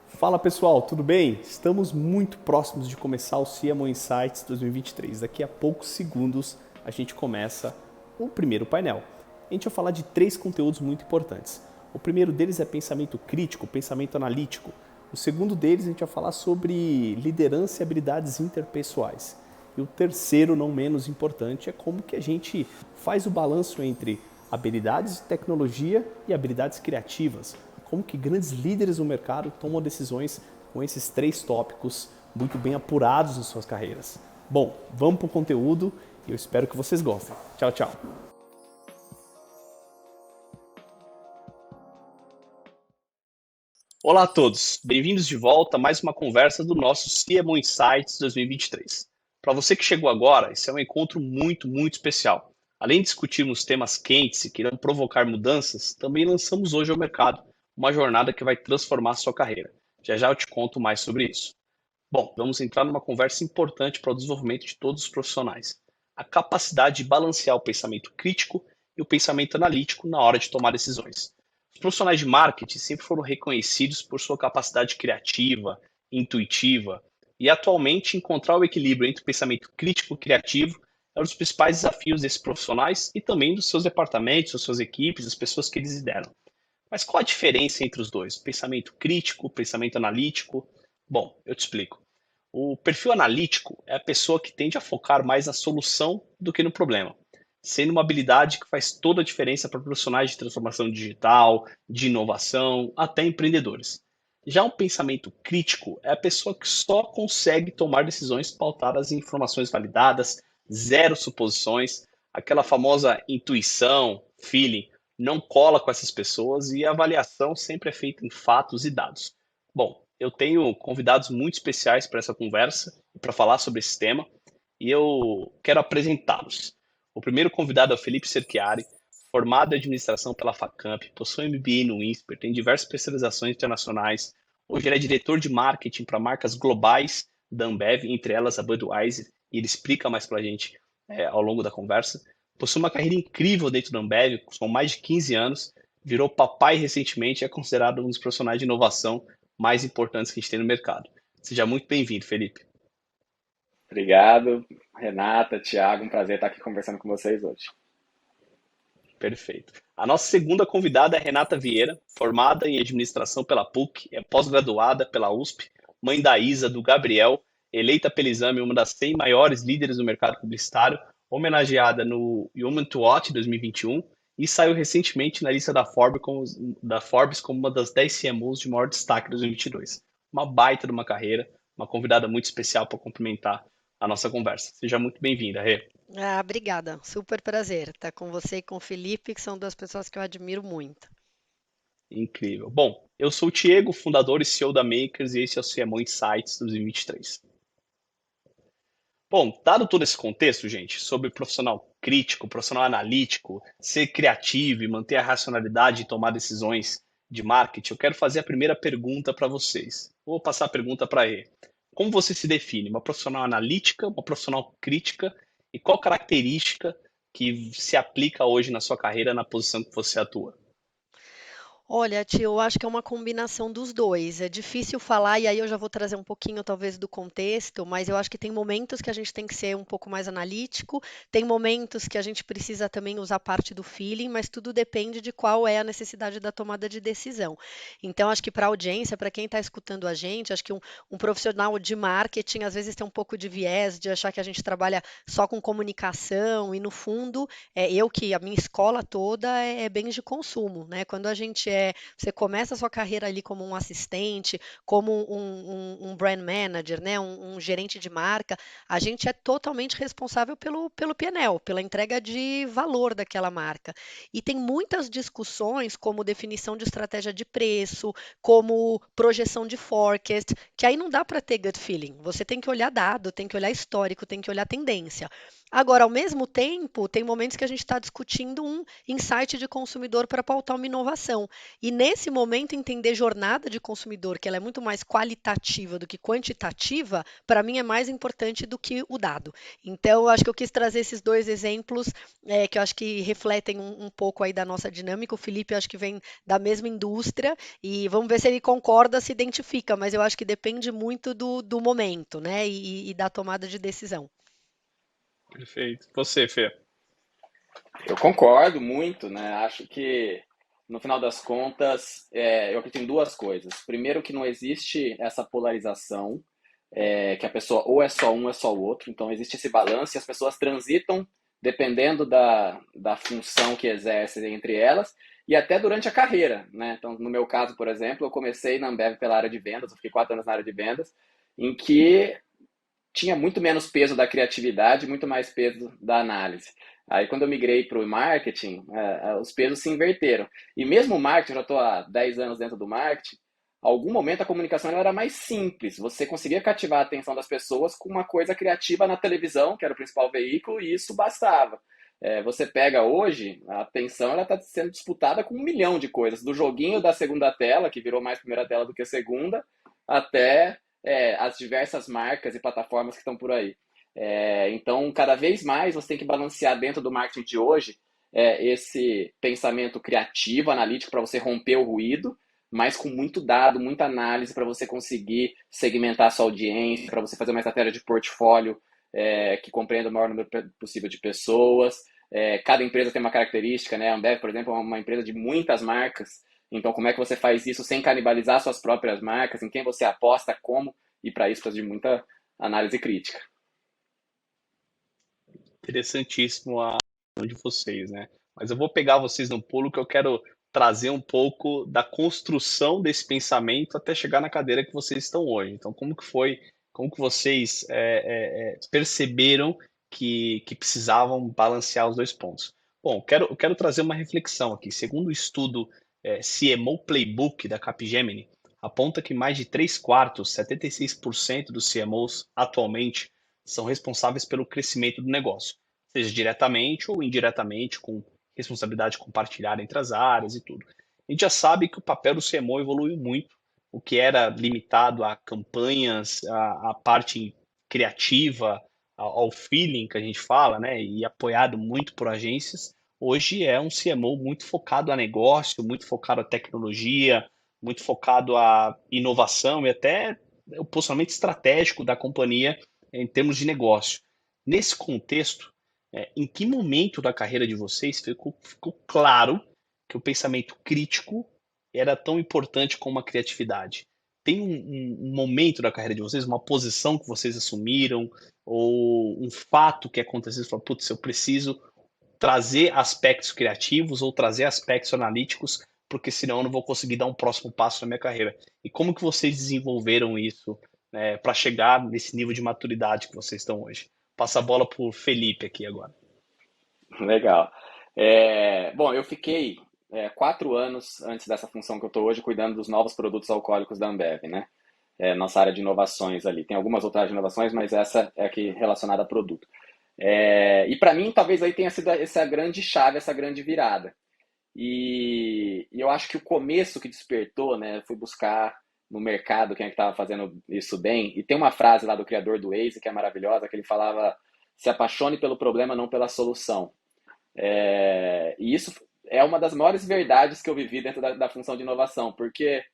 Fala pessoal, tudo bem? Estamos muito próximos de começar o CMO Insights 2023. Daqui a poucos segundos a gente começa o primeiro painel. A gente vai falar de 3 conteúdos muito importantes. O primeiro deles é pensamento crítico, pensamento analítico. O segundo deles a gente vai falar sobre liderança e habilidades interpessoais. E o terceiro, não menos importante, é como que a gente faz o balanço entre habilidades de tecnologia e habilidades criativas. Como que grandes líderes no mercado tomam decisões com esses 3 tópicos muito bem apurados em suas carreiras. Bom, vamos para o conteúdo e eu espero que vocês gostem. Tchau, tchau. Olá a todos, bem-vindos de volta a mais uma conversa do nosso CMO Insights 2023. Para você que chegou agora, esse é um encontro muito especial. Além de discutirmos temas quentes e que irão provocar mudanças, também lançamos hoje ao mercado uma jornada que vai transformar a sua carreira. Já eu te conto mais sobre isso. Bom, vamos entrar numa conversa importante para o desenvolvimento de todos os profissionais. A capacidade de balancear o pensamento crítico e o pensamento analítico na hora de tomar decisões. Os profissionais de marketing sempre foram reconhecidos por sua capacidade criativa, intuitiva, e atualmente encontrar o equilíbrio entre o pensamento crítico e criativo é um dos principais desafios desses profissionais e também dos seus departamentos, das suas equipes, das pessoas que eles lideram. Mas qual a diferença entre os dois? Pensamento crítico, pensamento analítico? Bom, eu te explico. O perfil analítico é a pessoa que tende a focar mais na solução do que no problema, sendo uma habilidade que faz toda a diferença para profissionais de transformação digital, de inovação, até empreendedores. Já um pensamento crítico é a pessoa que só consegue tomar decisões pautadas em informações validadas, zero suposições, aquela famosa intuição, feeling, não cola com essas pessoas e a avaliação sempre é feita em fatos e dados. Bom, eu tenho convidados muito especiais para essa conversa e para falar sobre esse tema e eu quero apresentá-los. O primeiro convidado é o Felipe Cerchiari, formado em administração pela Facamp, possui MBA no INSPER, tem diversas especializações internacionais. Hoje ele é diretor de marketing para marcas globais da Ambev, entre elas a Budweiser, e ele explica mais para a gente ao longo da conversa. Possui uma carreira incrível dentro da Ambev, com mais de 15 anos, virou papai recentemente e é considerado um dos profissionais de inovação mais importantes que a gente tem no mercado. Seja muito bem-vindo, Felipe. Obrigado, Renata, Thiago, um prazer estar aqui conversando com vocês hoje. Perfeito. A nossa segunda convidada é Renata Vieira, formada em administração pela PUC, é pós-graduada pela USP, mãe da Isa, do Gabriel, eleita pelo exame uma das 100 maiores líderes do mercado publicitário, homenageada no Human to Watch 2021 e saiu recentemente na lista da Forbes como uma das 10 CMOs de maior destaque de 2022. Uma baita de uma carreira, uma convidada muito especial para complementar a nossa conversa. Seja muito bem-vinda, Rê. Obrigada, super prazer estar com você e com o Felipe, que são duas pessoas que eu admiro muito. Incrível. Bom, eu sou o Diego, fundador e CEO da Makers, e esse é o CMO Insights 2023. Bom, dado todo esse contexto, gente, sobre profissional crítico, profissional analítico, ser criativo e manter a racionalidade e tomar decisões de marketing, eu quero fazer a primeira pergunta para vocês. Vou passar a pergunta para E. Como você se define? Uma profissional analítica, uma profissional crítica? E qual característica que se aplica hoje na sua carreira, na posição que você atua? Olha, tio, eu acho que é uma combinação dos dois. É difícil falar, e aí eu já vou trazer um pouquinho, talvez, do contexto, mas eu acho que tem momentos que a gente tem que ser um pouco mais analítico, tem momentos que a gente precisa também usar parte do feeling, mas tudo depende de qual é a necessidade da tomada de decisão. Então, acho que para a audiência, para quem está escutando a gente, acho que um profissional de marketing às vezes tem um pouco de viés de achar que a gente trabalha só com comunicação, e no fundo, a minha escola toda é bens de consumo, né? Quando você começa a sua carreira ali como um assistente, como um brand manager, né? Um gerente de marca, a gente é totalmente responsável pelo P&L, pela entrega de valor daquela marca. E tem muitas discussões, como definição de estratégia de preço, como projeção de forecast, que aí não dá para ter gut feeling. Você tem que olhar dado, tem que olhar histórico, tem que olhar tendência. Agora, ao mesmo tempo, tem momentos que a gente está discutindo um insight de consumidor para pautar uma inovação. E nesse momento, entender jornada de consumidor, que ela é muito mais qualitativa do que quantitativa, para mim é mais importante do que o dado. Então, eu acho que eu quis trazer esses dois exemplos que eu acho que refletem um pouco aí da nossa dinâmica. O Felipe, eu acho que vem da mesma indústria e vamos ver se ele concorda, se identifica, mas eu acho que depende muito do momento, né? E da tomada de decisão. Perfeito. Você, Fê? Eu concordo muito, né? Acho que, no final das contas, eu acredito em duas coisas. Primeiro, que não existe essa polarização, que a pessoa ou é só um ou é só o outro. Então, existe esse balanço e as pessoas transitam dependendo da função que exercem entre elas e até durante a carreira, né? Então, no meu caso, por exemplo, eu comecei na Ambev pela área de vendas, eu fiquei 4 anos na área de vendas, em que tinha muito menos peso da criatividade, muito mais peso da análise. Aí, quando eu migrei para o marketing, os pesos se inverteram. E mesmo o marketing, eu já estou há 10 anos dentro do marketing, algum momento a comunicação era mais simples. Você conseguia cativar a atenção das pessoas com uma coisa criativa na televisão, que era o principal veículo, e isso bastava. Você pega hoje, a atenção ela está sendo disputada com 1 milhão de coisas, do joguinho da segunda tela, que virou mais primeira tela do que segunda, até as diversas marcas e plataformas que estão por aí. Então, cada vez mais você tem que balancear dentro do marketing de hoje esse pensamento criativo, analítico, para você romper o ruído, mas com muito dado, muita análise para você conseguir segmentar a sua audiência, para você fazer uma estratégia de portfólio que compreenda o maior número possível de pessoas. Cada empresa tem uma característica, né? A Ambev, por exemplo, é uma empresa de muitas marcas. Então, como é que você faz isso sem canibalizar suas próprias marcas? Em quem você aposta, como? E para isso precisa de muita análise crítica. Interessantíssimo a opinião de vocês, né? Mas eu vou pegar vocês num pulo que eu quero trazer um pouco da construção desse pensamento até chegar na cadeira que vocês estão hoje. Então, como que foi, como que vocês perceberam que precisavam balancear os dois pontos? Bom, eu quero trazer uma reflexão aqui. Segundo o estudo CMO Playbook da Capgemini, aponta que mais de 3/4, 76% dos CMOs atualmente são responsáveis pelo crescimento do negócio, seja diretamente ou indiretamente, com responsabilidade compartilhada entre as áreas e tudo. A gente já sabe que o papel do CMO evoluiu muito, o que era limitado a campanhas, a parte criativa, ao feeling que a gente fala, né, e apoiado muito por agências, hoje é um CMO muito focado a negócio, muito focado a tecnologia, muito focado a inovação e até o posicionamento estratégico da companhia em termos de negócio. Nesse contexto, em que momento da carreira de vocês ficou claro que o pensamento crítico era tão importante como a criatividade? Tem um momento da carreira de vocês, uma posição que vocês assumiram, ou um fato que aconteceu, você falou, putz, eu preciso trazer aspectos criativos ou trazer aspectos analíticos, porque senão eu não vou conseguir dar um próximo passo na minha carreira. E como que vocês desenvolveram isso para chegar nesse nível de maturidade que vocês estão hoje? Passa a bola para o Felipe aqui agora. Legal. Bom, eu fiquei 4 anos antes dessa função que eu estou hoje cuidando dos novos produtos alcoólicos da Ambev, né? Nossa área de inovações ali. Tem algumas outras áreas de inovações, mas essa é aqui relacionada a produto. E para mim, talvez aí tenha sido essa grande chave, essa grande virada. E eu acho que o começo que despertou, né? Eu fui buscar no mercado quem é que estava fazendo isso bem. E tem uma frase lá do criador do Waze que é maravilhosa, que ele falava: se apaixone pelo problema, não pela solução. E isso é uma das maiores verdades que eu vivi dentro da função de inovação, porque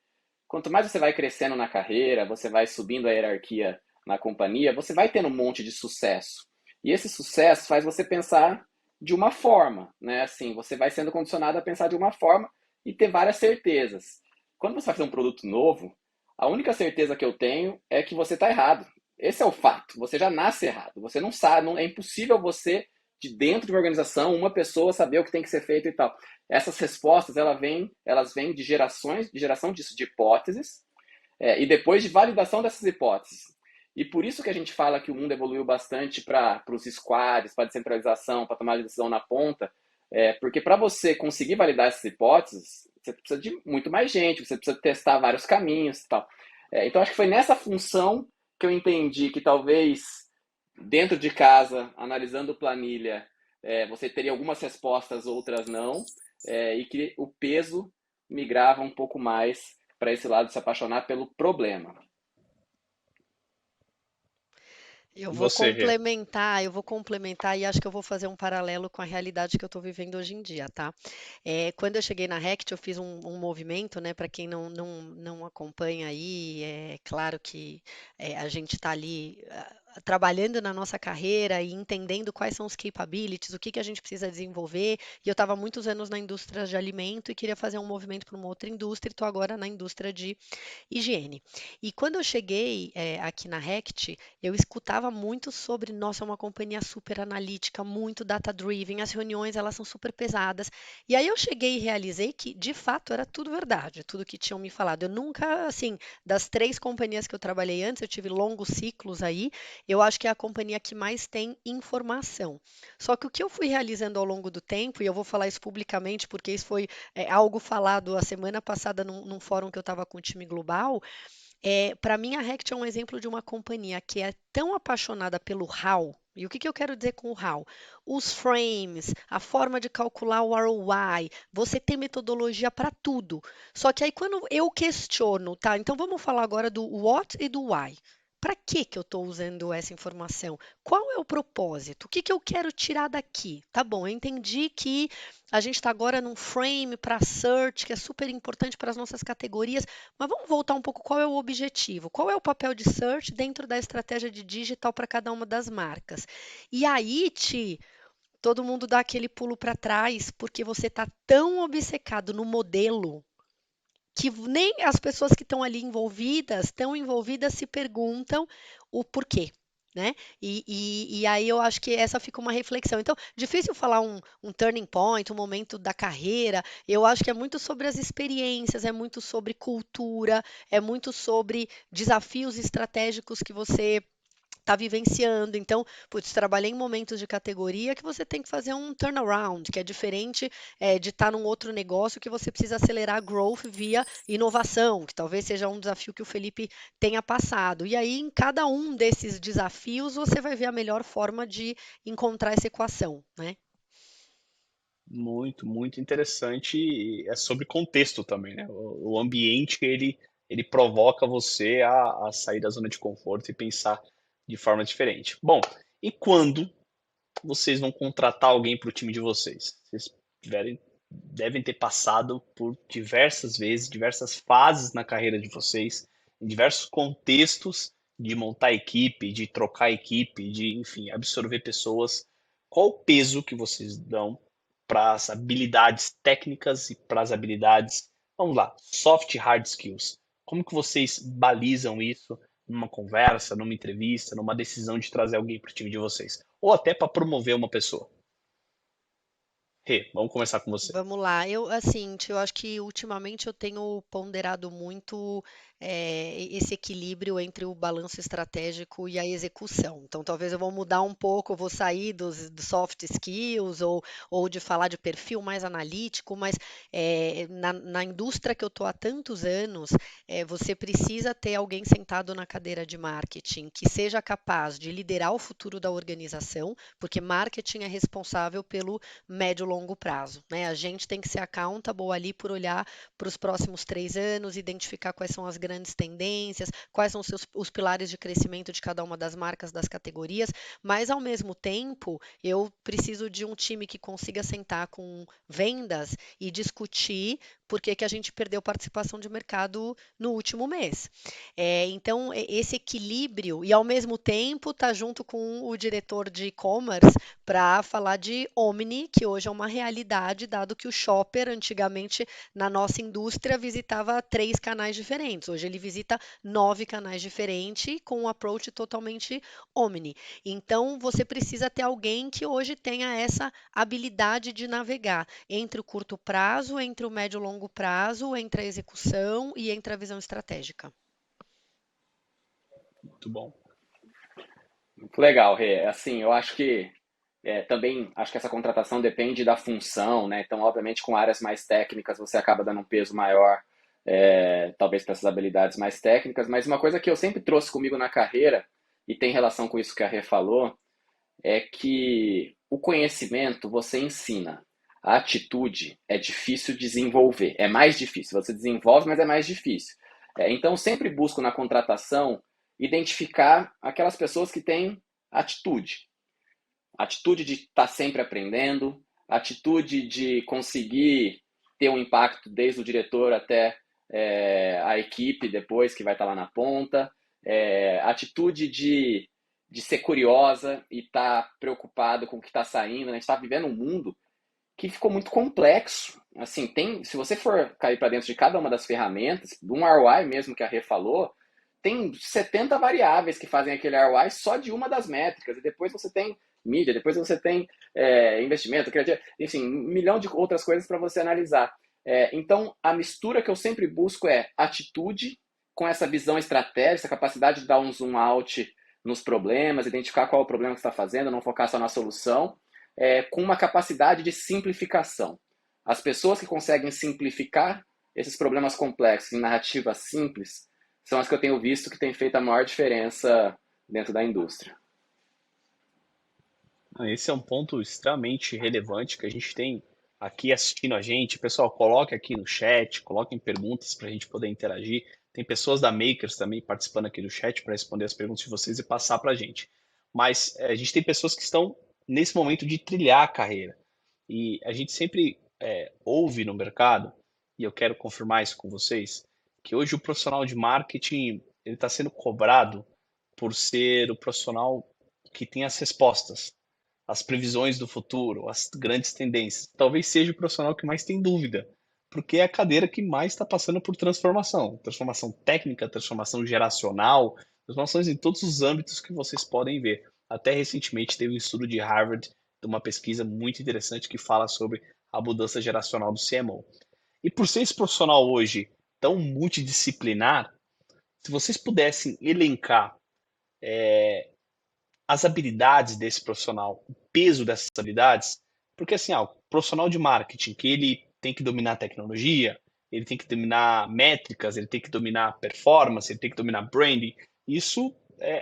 quanto mais você vai crescendo na carreira, você vai subindo a hierarquia na companhia, você vai tendo um monte de sucesso. E esse sucesso faz você pensar de uma forma, né? Assim, você vai sendo condicionado a pensar de uma forma e ter várias certezas. Quando você vai fazer um produto novo, a única certeza que eu tenho é que você está errado. Esse é o fato. Você já nasce errado. Você não sabe, é impossível você, de dentro de uma organização, uma pessoa saber o que tem que ser feito e tal. Essas respostas, elas vêm de geração disso, de hipóteses, e depois de validação dessas hipóteses. E por isso que a gente fala que o mundo evoluiu bastante para os squads, para a descentralização, para tomar decisão na ponta, porque para você conseguir validar essas hipóteses, você precisa de muito mais gente, você precisa testar vários caminhos e tal. Então, acho que foi nessa função que eu entendi que talvez dentro de casa, analisando planilha, você teria algumas respostas, outras não, e que o peso migrava um pouco mais para esse lado de se apaixonar pelo problema. E você, Rê? Eu vou complementar e acho que eu vou fazer um paralelo com a realidade que eu estou vivendo hoje em dia, tá? Quando eu cheguei na Rect, eu fiz um movimento, né? Para quem não acompanha aí, é claro que a gente está ali trabalhando na nossa carreira e entendendo quais são os capabilities, o que que a gente precisa desenvolver. E eu estava muitos anos na indústria de alimento e queria fazer um movimento para uma outra indústria, e estou agora na indústria de higiene. E quando eu cheguei aqui na Rect, eu escutava muito sobre, nossa, é uma companhia super analítica, muito data-driven, as reuniões elas são super pesadas. E aí eu cheguei e realizei que, de fato, era tudo verdade, tudo que tinham me falado. Eu nunca, assim, das 3 companhias que eu trabalhei antes, eu tive longos ciclos aí, eu acho que é a companhia que mais tem informação. Só que o que eu fui realizando ao longo do tempo, e eu vou falar isso publicamente, porque isso foi algo falado a semana passada num fórum que eu estava com o time global, para mim, a Rect é um exemplo de uma companhia que é tão apaixonada pelo how. E o que, que eu quero dizer com o how? Os frames, a forma de calcular o ROI, você tem metodologia para tudo. Só que aí quando eu questiono, tá? Então vamos falar agora do what e do why. Para que que eu estou usando essa informação? Qual é o propósito? O que que eu quero tirar daqui? Tá bom, eu entendi que a gente está agora num frame para search, que é super importante para as nossas categorias. Mas vamos voltar um pouco, qual é o objetivo? Qual é o papel de search dentro da estratégia de digital para cada uma das marcas? E aí, todo mundo dá aquele pulo para trás, porque você está tão obcecado no modelo que nem as pessoas que estão ali envolvidas, se perguntam o porquê. Né? E aí eu acho que essa fica uma reflexão. Então, difícil falar um turning point, um momento da carreira. Eu acho que é muito sobre as experiências, é muito sobre cultura, é muito sobre desafios estratégicos que você está vivenciando. Então, putz, trabalhei em momentos de categoria que você tem que fazer um turnaround, que é diferente de estar num outro negócio que você precisa acelerar a growth via inovação, que talvez seja um desafio que o Felipe tenha passado. E aí, em cada um desses desafios, você vai ver a melhor forma de encontrar essa equação, né? Muito, muito interessante. E é sobre contexto também, né? O ambiente que ele provoca você a sair da zona de conforto e pensar de forma diferente. Bom, e quando vocês vão contratar alguém para o time de vocês? Vocês devem ter passado por diversas vezes, diversas fases na carreira de vocês, em diversos contextos de montar equipe, de trocar equipe, de, enfim, absorver pessoas. Qual o peso que vocês dão para as habilidades técnicas e para as habilidades, vamos lá, soft e hard skills? Como que vocês balizam isso numa conversa, numa entrevista, numa decisão de trazer alguém para o time de vocês? Ou até para promover uma pessoa? Rê, vamos começar com você. Vamos lá. Assim, eu acho que ultimamente eu tenho ponderado muito esse equilíbrio entre o balanço estratégico e a execução. Então, talvez eu vou mudar um pouco, eu vou sair dos soft skills ou de falar de perfil mais analítico, mas na indústria que eu estou há tantos anos, você precisa ter alguém sentado na cadeira de marketing que seja capaz de liderar o futuro da organização, porque marketing é responsável pelo médio e longo prazo, né? A gente tem que ser accountable ali por olhar para os próximos 3 anos, identificar quais são as grandes tendências, quais são os pilares de crescimento de cada uma das marcas, das categorias, mas ao mesmo tempo eu preciso de um time que consiga sentar com vendas e discutir por que que a gente perdeu participação de mercado no último mês. Então, esse equilíbrio, e ao mesmo tempo tá junto com o diretor de e-commerce para falar de Omni, que hoje é uma realidade, dado que o shopper, antigamente, na nossa indústria, visitava 3 canais diferentes. Hoje ele visita 9 canais diferentes, com um approach totalmente Omni. Então, você precisa ter alguém que hoje tenha essa habilidade de navegar entre o curto prazo, entre o médio e longo prazo, entre a execução e entre a visão estratégica. Muito bom. Muito legal, Rê. Assim, eu acho que também acho que essa contratação depende da função, né? Então, obviamente, com áreas mais técnicas você acaba dando um peso maior, talvez para essas habilidades mais técnicas. Mas uma coisa que eu sempre trouxe comigo na carreira e tem relação com isso que a Rê falou é que o conhecimento você ensina. a atitude é difícil desenvolver, é mais difícil. Você desenvolve, mas é mais difícil. Então, sempre busco na contratação identificar aquelas pessoas que têm atitude. Atitude de estar sempre aprendendo, atitude de conseguir ter um impacto desde o diretor até a equipe depois que vai estar lá na ponta, atitude de ser curiosa e estar preocupado com o que está saindo. A gente está vivendo um mundo que ficou muito complexo. Assim, se você for cair para dentro de cada uma das ferramentas, um ROI mesmo que a Rê falou, tem 70 variáveis que fazem aquele ROI só de uma das métricas, e depois você tem mídia, depois você tem investimento, enfim, 1 milhão de outras coisas para você analisar. Então, a mistura que eu sempre busco é atitude com essa visão estratégica, essa capacidade de dar um zoom out nos problemas, identificar qual é o problema que você está fazendo, não focar só na solução, com uma capacidade de simplificação. As pessoas que conseguem simplificar esses problemas complexos em narrativas simples são as que eu tenho visto que têm feito a maior diferença dentro da indústria. Esse é um ponto extremamente relevante que a gente tem aqui assistindo a gente. Pessoal, coloque aqui no chat, coloquem perguntas para a gente poder interagir. Tem pessoas da Makers também participando aqui do chat para responder as perguntas de vocês e passar para a gente. Mas a gente tem pessoas que estão nesse momento de trilhar a carreira. E a gente sempre ouve no mercado, e eu quero confirmar isso com vocês, que hoje o profissional de marketing ele está sendo cobrado por ser o profissional que tem as respostas, as previsões do futuro, as grandes tendências. Talvez seja o profissional que mais tem dúvida, porque é a cadeira que mais está passando por transformação. Transformação técnica, transformação geracional, transformações em todos os âmbitos que vocês podem ver. Até recentemente teve um estudo de Harvard, de uma pesquisa muito interessante que fala sobre a mudança geracional do CMO. E por ser esse profissional hoje tão multidisciplinar, se vocês pudessem elencar as habilidades desse profissional, o peso dessas habilidades, porque assim, o profissional de marketing, que ele tem que dominar tecnologia, ele tem que dominar métricas, ele tem que dominar performance, ele tem que dominar branding, isso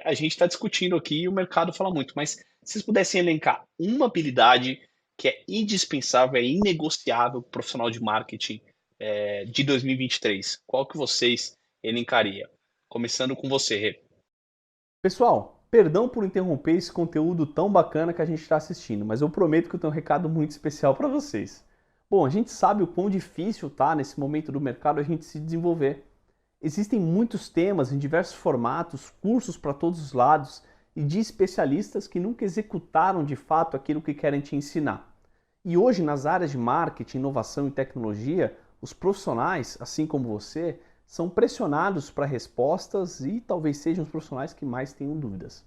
a gente está discutindo aqui e o mercado fala muito, mas se vocês pudessem elencar uma habilidade que é indispensável, é inegociável para o profissional de marketing de 2023, qual que vocês elencariam? Começando com você, Rê. Pessoal, perdão por interromper esse conteúdo tão bacana que a gente está assistindo, mas eu prometo que eu tenho um recado muito especial para vocês. Bom, a gente sabe o quão difícil tá nesse momento do mercado a gente se desenvolver. Existem muitos temas em diversos formatos, cursos para todos os lados e de especialistas que nunca executaram de fato aquilo que querem te ensinar. E hoje, nas áreas de marketing, inovação e tecnologia, os profissionais, assim como você, são pressionados para respostas e talvez sejam os profissionais que mais tenham dúvidas.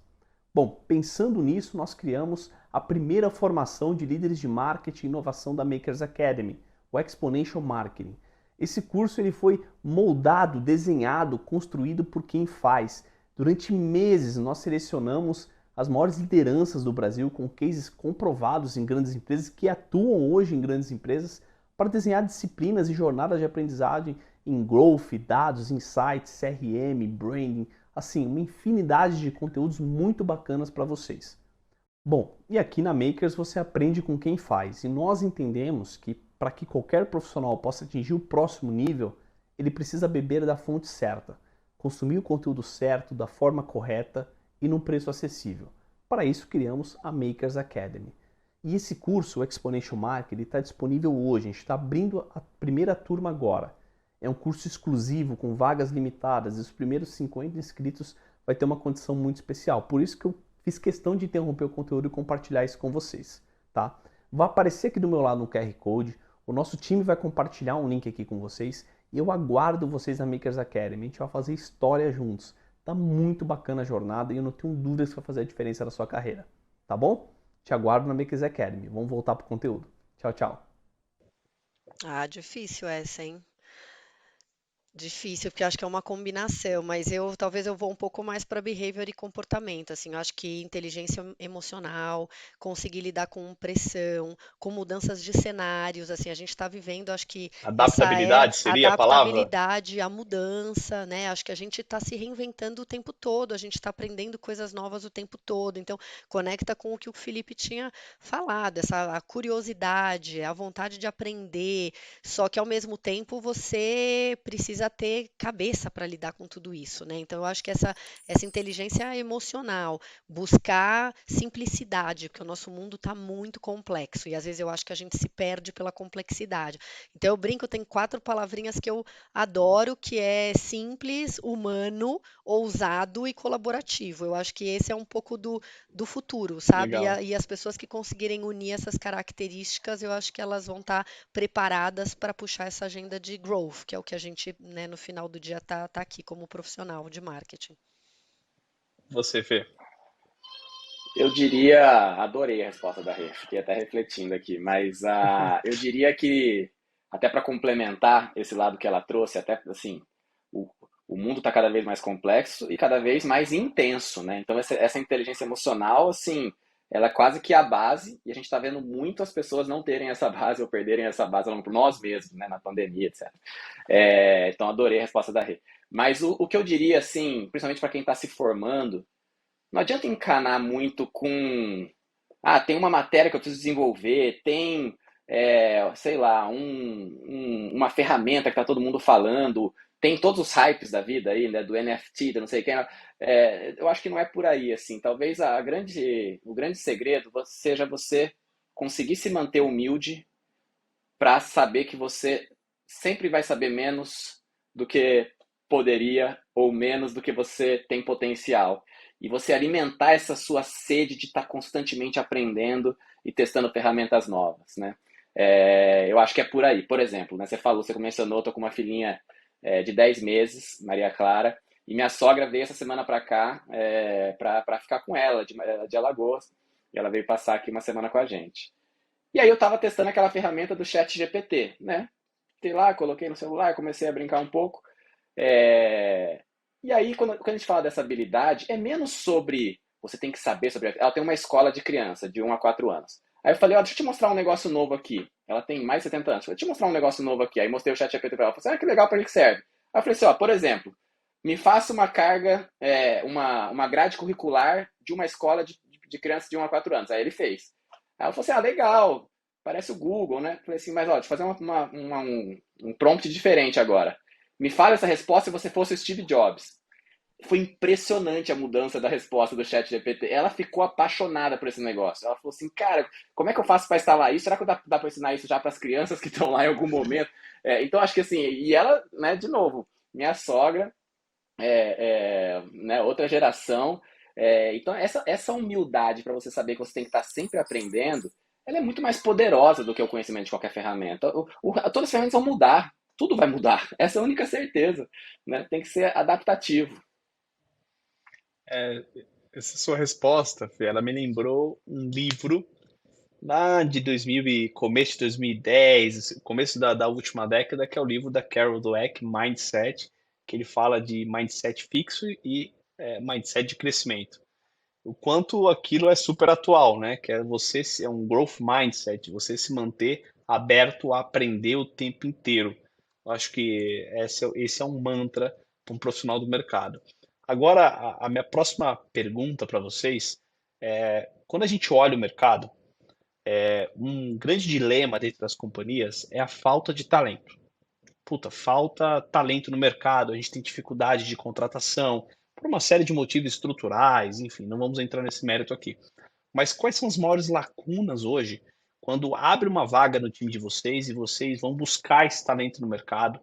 Bom, pensando nisso, nós criamos a primeira formação de líderes de marketing e inovação da Makers Academy, o Exponential Marketing. Esse curso ele foi moldado, desenhado, construído por quem faz. Durante meses nós selecionamos as maiores lideranças do Brasil com cases comprovados em grandes empresas que atuam hoje em grandes empresas para desenhar disciplinas e jornadas de aprendizagem em growth, dados, insights, CRM, branding, assim, uma infinidade de conteúdos muito bacanas para vocês. Bom, e aqui na Makers você aprende com quem faz, e nós entendemos que para que qualquer profissional possa atingir o próximo nível, ele precisa beber da fonte certa, consumir o conteúdo certo, da forma correta e num preço acessível. Para isso criamos a Makers Academy. E esse curso, o Exponential Marketing, está disponível hoje, a gente está abrindo a primeira turma agora. É um curso exclusivo, com vagas limitadas, e os primeiros 50 inscritos vai ter uma condição muito especial. Por isso que eu fiz questão de interromper o conteúdo e compartilhar isso com vocês, tá? Vai aparecer aqui do meu lado um QR Code, o nosso time vai compartilhar um link aqui com vocês, e eu aguardo vocês na Makers Academy. A gente vai fazer história juntos. Tá muito bacana a jornada e eu não tenho dúvidas que vai fazer a diferença na sua carreira, tá bom? Te aguardo na Makers Academy. Vamos voltar pro conteúdo. Tchau, tchau. Difícil essa, hein? Difícil, porque eu acho que é uma combinação, mas eu talvez eu vou um pouco mais para behavior e comportamento, assim, eu acho que inteligência emocional, conseguir lidar com pressão, com mudanças de cenários, assim, a gente está vivendo, acho que essa era Adaptabilidade a seria a palavra? adaptabilidade, a mudança, né? Acho que a gente está se reinventando o tempo todo, a gente está aprendendo coisas novas o tempo todo, então conecta com o que o Felipe tinha falado, essa a curiosidade, a vontade de aprender, só que ao mesmo tempo você precisa ter cabeça para lidar com tudo isso, né? Então eu acho que essa inteligência emocional, buscar simplicidade, porque o nosso mundo está muito complexo e às vezes eu acho que a gente se perde pela complexidade. Então eu brinco, tem 4 palavrinhas que eu adoro, que é simples, humano, ousado e colaborativo. Eu acho que esse é um pouco do futuro, sabe? Legal. E as pessoas que conseguirem unir essas características, eu acho que elas vão estar preparadas para puxar essa agenda de growth, que é o que a gente, né, no final do dia tá aqui como profissional de marketing. Você, Fê. Eu diria, adorei a resposta da Rê, fiquei até refletindo aqui, mas eu diria que, até para complementar esse lado que ela trouxe, até assim, o, o mundo está cada vez mais complexo e cada vez mais intenso, né? Então, essa inteligência emocional, assim, ela é quase que a base, e a gente está vendo muito as pessoas não terem essa base ou perderem essa base por nós mesmos, né? Na pandemia, etc. Então, adorei a resposta da Rê. Mas o que eu diria, assim, principalmente para quem está se formando, não adianta encanar muito com. Ah, tem uma matéria que eu preciso desenvolver, tem, sei lá, uma ferramenta que está todo mundo falando, tem todos os hypes da vida aí, né, do NFT, do não sei quem. Eu acho que não é por aí, assim. Talvez o grande segredo seja você conseguir se manter humilde para saber que você sempre vai saber menos do que poderia ou menos do que você tem potencial. E você alimentar essa sua sede de estar constantemente aprendendo e testando ferramentas novas, né? Eu acho que é por aí. Por exemplo, né, você mencionou, estou com uma filhinha de 10 meses, Maria Clara, e minha sogra veio essa semana para cá para ficar com ela, de Alagoas, e ela veio passar aqui uma semana com a gente. E aí eu estava testando aquela ferramenta do chat GPT, né? Fui lá, coloquei no celular, comecei a brincar um pouco. É, E aí, quando a gente fala dessa habilidade, é menos sobre você tem que saber sobre. Ela tem uma escola de criança, de 1 a 4 anos. Aí eu falei, ó, deixa eu te mostrar um negócio novo aqui. Ela tem mais de 70 anos. Deixa eu te mostrar um negócio novo aqui. Aí mostrei o chat GPT para ela. Falei assim, que legal, para que serve? Aí eu falei assim, ó, por exemplo, me faça uma carga, uma grade curricular de uma escola de crianças de 1 a 4 anos. Aí ele fez. Aí ela falou assim, legal, parece o Google, né? Falei assim, mas ó, deixa eu fazer um prompt diferente agora. Me fala essa resposta se você fosse o Steve Jobs. Foi impressionante a mudança da resposta do chat GPT. Ela ficou apaixonada por esse negócio. Ela falou assim, cara, como é que eu faço para instalar isso? Será que dá para ensinar isso já para as crianças que estão lá em algum momento? Então, acho que assim, e ela, né, de novo, minha sogra, né, outra geração. Então, essa humildade para você saber que você tem que estar sempre aprendendo, ela é muito mais poderosa do que o conhecimento de qualquer ferramenta. Todas as ferramentas vão mudar, tudo vai mudar. Essa é a única certeza, né? Tem que ser adaptativo. É, essa sua resposta, Fê, ela me lembrou um livro lá de 2000 e começo de 2010, começo da última década, que é o livro da Carol Dweck, Mindset, que ele fala de mindset fixo e mindset de crescimento. O quanto aquilo é super atual, né? Que é é um growth mindset, você se manter aberto a aprender o tempo inteiro. Eu acho que esse é um mantra para um profissional do mercado. Agora, a minha próxima pergunta para vocês é: quando a gente olha o mercado, um grande dilema dentro das companhias é a falta de talento. Puta, falta talento no mercado, a gente tem dificuldade de contratação, por uma série de motivos estruturais, enfim, não vamos entrar nesse mérito aqui. Mas quais são as maiores lacunas hoje quando abre uma vaga no time de vocês e vocês vão buscar esse talento no mercado?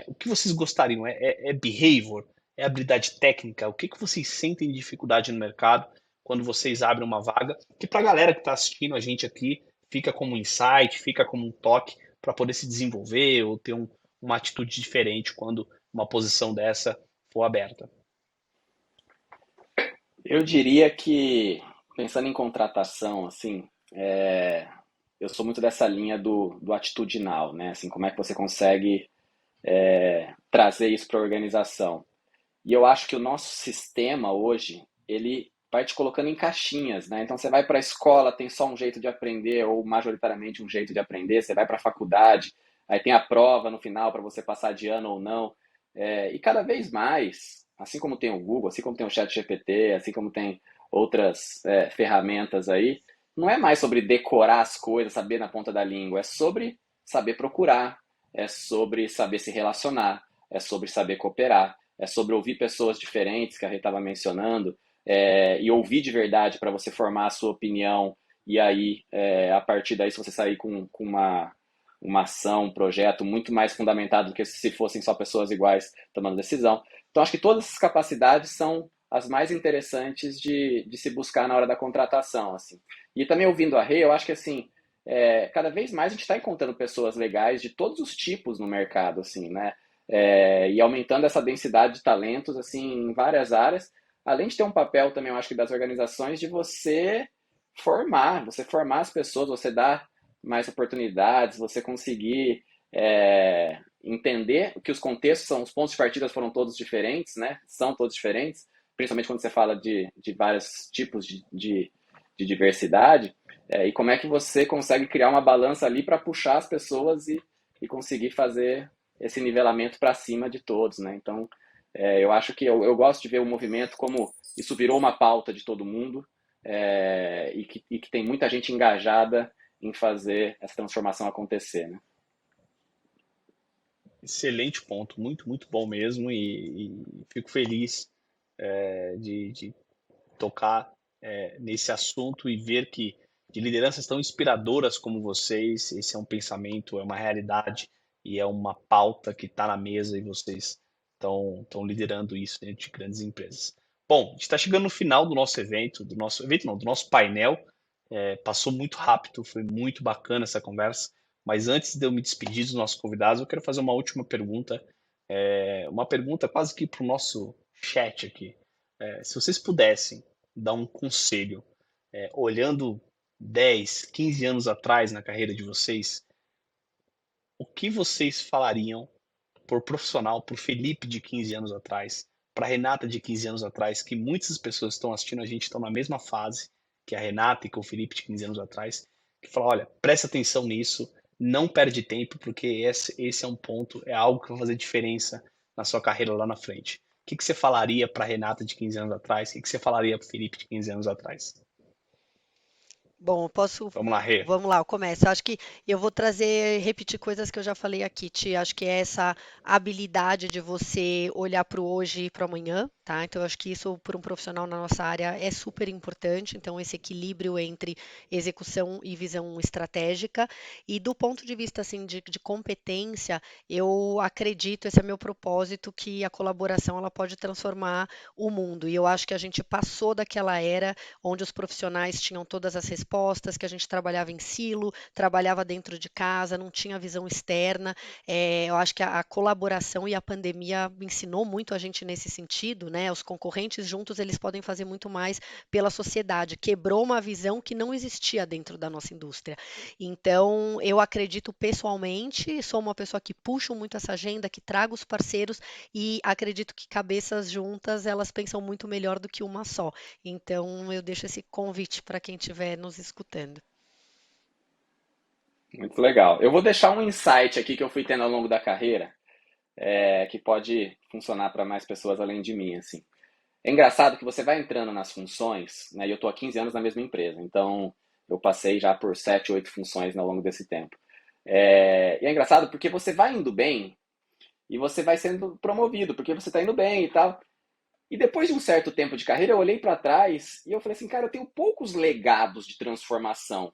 O que vocês gostariam? É behavior? É habilidade técnica? O que vocês sentem de dificuldade no mercado quando vocês abrem uma vaga? Que para a galera que está assistindo a gente aqui, fica como um insight, fica como um toque para poder se desenvolver ou ter uma atitude diferente quando uma posição dessa for aberta. Eu diria que, pensando em contratação, assim, eu sou muito dessa linha do atitudinal, né? Assim, como é que você consegue trazer isso para a organização. E eu acho que o nosso sistema hoje, ele vai te colocando em caixinhas, né? Então você vai para a escola, tem só um jeito de aprender, ou majoritariamente um jeito de aprender, você vai para a faculdade, aí tem a prova no final para você passar de ano ou não. E cada vez mais, assim como tem o Google, assim como tem o ChatGPT, assim como tem outras ferramentas aí, não é mais sobre decorar as coisas, saber na ponta da língua, é sobre saber procurar, é sobre saber se relacionar, é sobre saber cooperar, é sobre ouvir pessoas diferentes, que a Rê estava mencionando, e ouvir de verdade para você formar a sua opinião, e aí, a partir daí, se você sair com uma ação, um projeto muito mais fundamentado do que se fossem só pessoas iguais tomando decisão. Então, acho que todas essas capacidades são as mais interessantes de se buscar na hora da contratação, assim. E também ouvindo a Rê, eu acho que, assim, cada vez mais a gente está encontrando pessoas legais de todos os tipos no mercado, assim, né? E aumentando essa densidade de talentos, assim, em várias áreas, além de ter um papel também, eu acho que das organizações, de você formar as pessoas, você dar mais oportunidades, você conseguir entender que os contextos os pontos de partida foram todos diferentes, né? São todos diferentes, principalmente quando você fala de vários tipos de diversidade, e como é que você consegue criar uma balança ali para puxar as pessoas e conseguir fazer esse nivelamento para cima de todos, né? Então, eu acho que eu gosto de ver o movimento como isso virou uma pauta de todo mundo, e que tem muita gente engajada em fazer essa transformação acontecer, né? Excelente ponto, muito, muito bom mesmo, e fico feliz de tocar nesse assunto e ver que de lideranças tão inspiradoras como vocês, esse é um pensamento, é uma realidade e é uma pauta que está na mesa e vocês estão liderando isso dentro de grandes empresas. Bom, a gente está chegando no final do nosso evento, do nosso painel. Passou muito rápido, foi muito bacana essa conversa. Mas antes de eu me despedir dos nossos convidados, eu quero fazer uma última pergunta, uma pergunta quase que para o nosso chat aqui. Se vocês pudessem dar um conselho, olhando 10, 15 anos atrás na carreira de vocês, o que vocês falariam por profissional, por Felipe de 15 anos atrás, para Renata de 15 anos atrás, que muitas pessoas estão assistindo a gente, estão na mesma fase que a Renata e que o Felipe de 15 anos atrás, que fala, olha, presta atenção nisso, não perde tempo, porque esse é um ponto, é algo que vai fazer diferença na sua carreira lá na frente. O que você falaria para a Renata de 15 anos atrás? O que você falaria para o Felipe de 15 anos atrás? Bom, Vamos lá, Rê. vamos lá, eu começo. Acho que eu vou repetir coisas que eu já falei aqui, Ti. Acho que é essa habilidade de você olhar para o hoje e para o amanhã, tá? Então, eu acho que isso, para um profissional na nossa área, é super importante. Então, esse equilíbrio entre execução e visão estratégica. E do ponto de vista, assim, de competência, eu acredito, esse é meu propósito, que a colaboração, ela pode transformar o mundo. E eu acho que a gente passou daquela era onde os profissionais tinham todas as respostas, que a gente trabalhava em silo, trabalhava dentro de casa, não tinha visão externa. Eu acho que a colaboração e a pandemia ensinou muito a gente nesse sentido, né? Os concorrentes juntos, eles podem fazer muito mais pela sociedade. Quebrou uma visão que não existia dentro da nossa indústria. Então, eu acredito pessoalmente, sou uma pessoa que puxo muito essa agenda, que trago os parceiros e acredito que cabeças juntas, elas pensam muito melhor do que uma só. Então, eu deixo esse convite para quem estiver nos escutando. Muito legal. Eu vou deixar um insight aqui que eu fui tendo ao longo da carreira, que pode funcionar para mais pessoas além de mim, assim. É engraçado que você vai entrando nas funções, né? E eu estou há 15 anos na mesma empresa, então eu passei já por 7, 8 funções ao longo desse tempo. E é engraçado porque você vai indo bem e você vai sendo promovido, porque você está indo bem e tal. E depois de um certo tempo de carreira, eu olhei para trás e eu falei assim, cara, eu tenho poucos legados de transformação.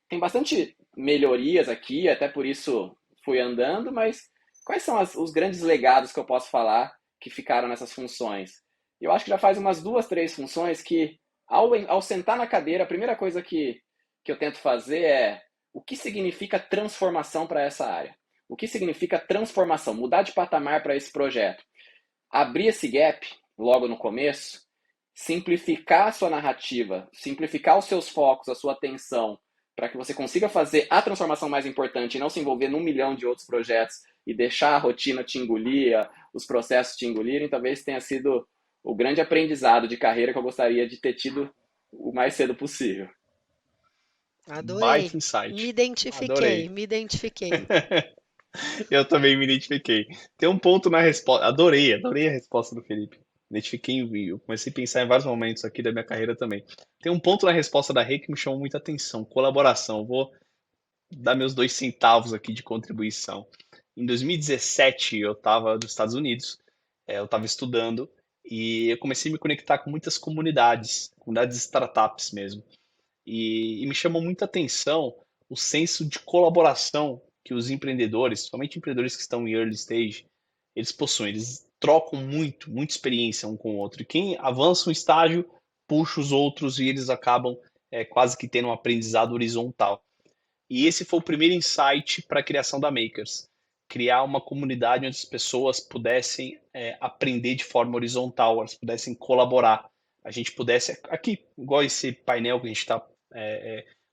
Tem bastante melhorias aqui, até por isso fui andando, mas quais são os grandes legados que eu posso falar que ficaram nessas funções? Eu acho que já faz umas 2, 3 funções que, ao sentar na cadeira, a primeira coisa que eu tento fazer é o que significa transformação para essa área? O que significa transformação? Mudar de patamar para esse projeto. Abrir esse gap logo no começo, simplificar a sua narrativa, simplificar os seus focos, a sua atenção, para que você consiga fazer a transformação mais importante e não se envolver num milhão de outros projetos e deixar a rotina te engolir, os processos te engolirem, talvez tenha sido o grande aprendizado de carreira que eu gostaria de ter tido o mais cedo possível. Adorei. Baita insight. Me identifiquei, Adorei. me identifiquei. Eu também me identifiquei. Tem um ponto na resposta. Adorei a resposta do Felipe. Identifiquei, eu comecei a pensar em vários momentos aqui da minha carreira também. Tem um ponto na resposta da Rê que me chamou muita atenção: colaboração. Vou dar meus 2 centavos aqui de contribuição. Em 2017, eu estava nos Estados Unidos, eu estava estudando e eu comecei a me conectar com muitas comunidades de startups mesmo. E me chamou muita atenção o senso de colaboração que os empreendedores, somente empreendedores que estão em early stage, eles possuem. Eles trocam muita experiência um com o outro. E quem avança um estágio, puxa os outros e eles acabam quase que tendo um aprendizado horizontal. E esse foi o primeiro insight para a criação da Makers. Criar uma comunidade onde as pessoas pudessem aprender de forma horizontal, elas pudessem colaborar. A gente pudesse, aqui, igual esse painel que a gente está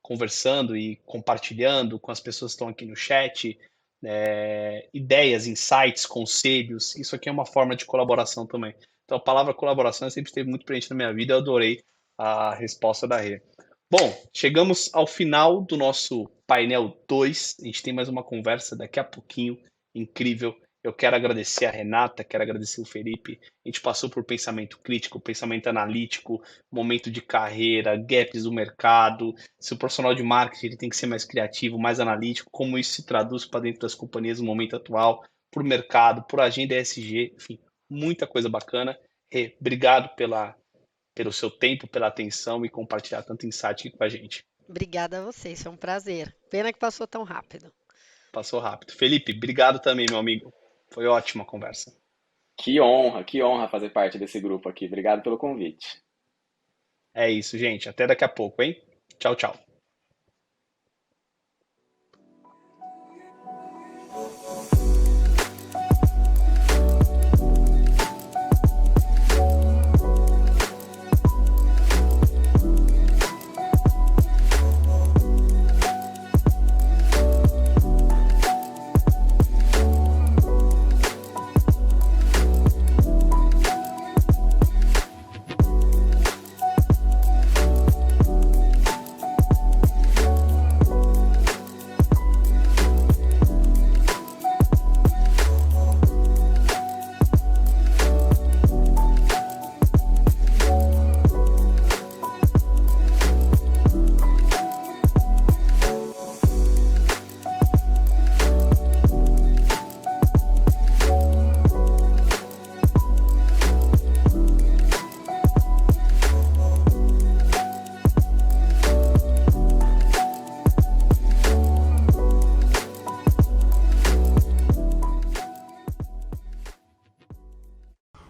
conversando e compartilhando com as pessoas que estão aqui no chat, ideias, insights, conselhos, isso aqui é uma forma de colaboração também. Então a palavra colaboração sempre esteve muito presente na minha vida, eu adorei a resposta da Rê. Bom, chegamos ao final do nosso painel 2, a gente tem mais uma conversa daqui a pouquinho, incrível. Eu quero agradecer a Renata, quero agradecer o Felipe. A gente passou por pensamento crítico, pensamento analítico, momento de carreira, gaps do mercado, se o profissional de marketing ele tem que ser mais criativo, mais analítico, como isso se traduz para dentro das companhias no momento atual, por mercado, por agenda ESG, enfim, muita coisa bacana. Obrigado pelo seu tempo, pela atenção e compartilhar tanto insight aqui com a gente. Obrigada a vocês, foi um prazer. Pena que passou tão rápido. Passou rápido. Felipe, obrigado também, meu amigo. Foi ótima a conversa. Que honra fazer parte desse grupo aqui. Obrigado pelo convite. É isso, gente. Até daqui a pouco, hein? Tchau, tchau.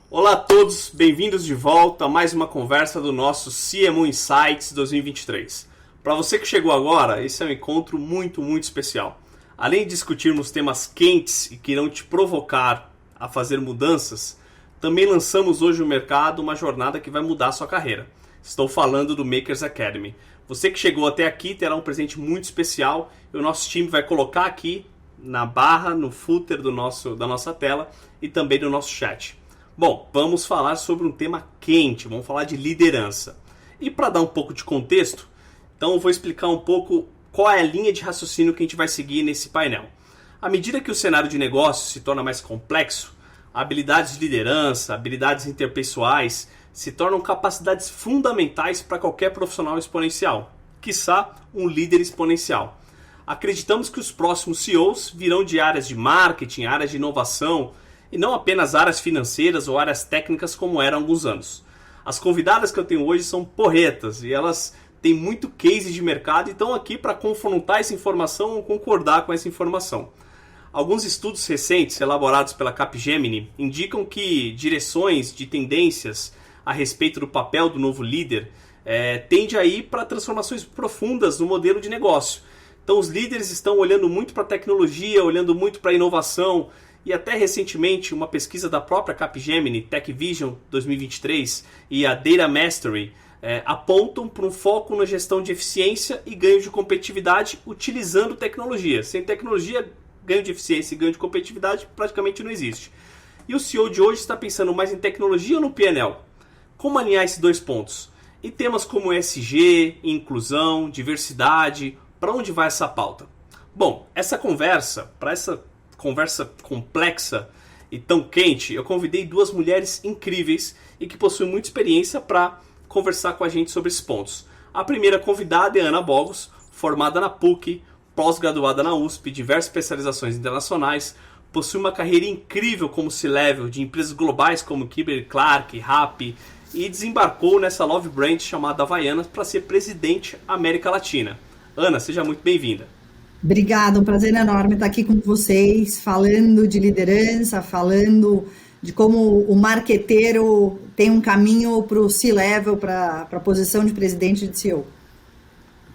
Olá a todos, bem-vindos de volta a mais uma conversa do nosso CMO Insights 2023. Para você que chegou agora, esse é um encontro muito especial. Além de discutirmos temas quentes e que irão te provocar a fazer mudanças, também lançamos hoje no mercado uma jornada que vai mudar a sua carreira. Estou falando do Makers Academy. Você que chegou até aqui terá um presente muito especial e o nosso time vai colocar aqui na barra, no footer da nossa tela e também no nosso chat. Bom, vamos falar sobre um tema quente, vamos falar de liderança. E para dar um pouco de contexto, então eu vou explicar um pouco qual é a linha de raciocínio que a gente vai seguir nesse painel. À medida que o cenário de negócios se torna mais complexo, habilidades de liderança, habilidades interpessoais se tornam capacidades fundamentais para qualquer profissional exponencial, quiçá um líder exponencial. Acreditamos que os próximos CEOs virão de áreas de marketing, áreas de inovação, e não apenas áreas financeiras ou áreas técnicas como eram há alguns anos. As convidadas que eu tenho hoje são porretas e elas têm muito case de mercado e estão aqui para confrontar essa informação ou concordar com essa informação. Alguns estudos recentes elaborados pela Capgemini indicam que direções de tendências a respeito do papel do novo líder tende a ir para transformações profundas no modelo de negócio. Então os líderes estão olhando muito para a tecnologia, olhando muito para a inovação. E até recentemente, uma pesquisa da própria Capgemini, Tech Vision 2023 e a Data Mastery apontam para um foco na gestão de eficiência e ganho de competitividade utilizando tecnologia. Sem tecnologia, ganho de eficiência e ganho de competitividade praticamente não existe. E o CEO de hoje está pensando mais em tecnologia ou no P&L? Como alinhar esses dois pontos? E temas como ESG, inclusão, diversidade, para onde vai essa pauta? Bom, para essa conversa complexa e tão quente, eu convidei duas mulheres incríveis e que possuem muita experiência para conversar com a gente sobre esses pontos. A primeira convidada é Ana Bogos, formada na PUC, pós-graduada na USP, diversas especializações internacionais, possui uma carreira incrível como C-Level de empresas globais como Kimberly-Clark, Rappi, e desembarcou nessa Love Brand chamada Havaianas para ser presidente América Latina. Ana, seja muito bem-vinda. Obrigada, um prazer enorme estar aqui com vocês, falando de liderança, falando de como o marqueteiro tem um caminho para o C-Level, para a posição de presidente de CEO.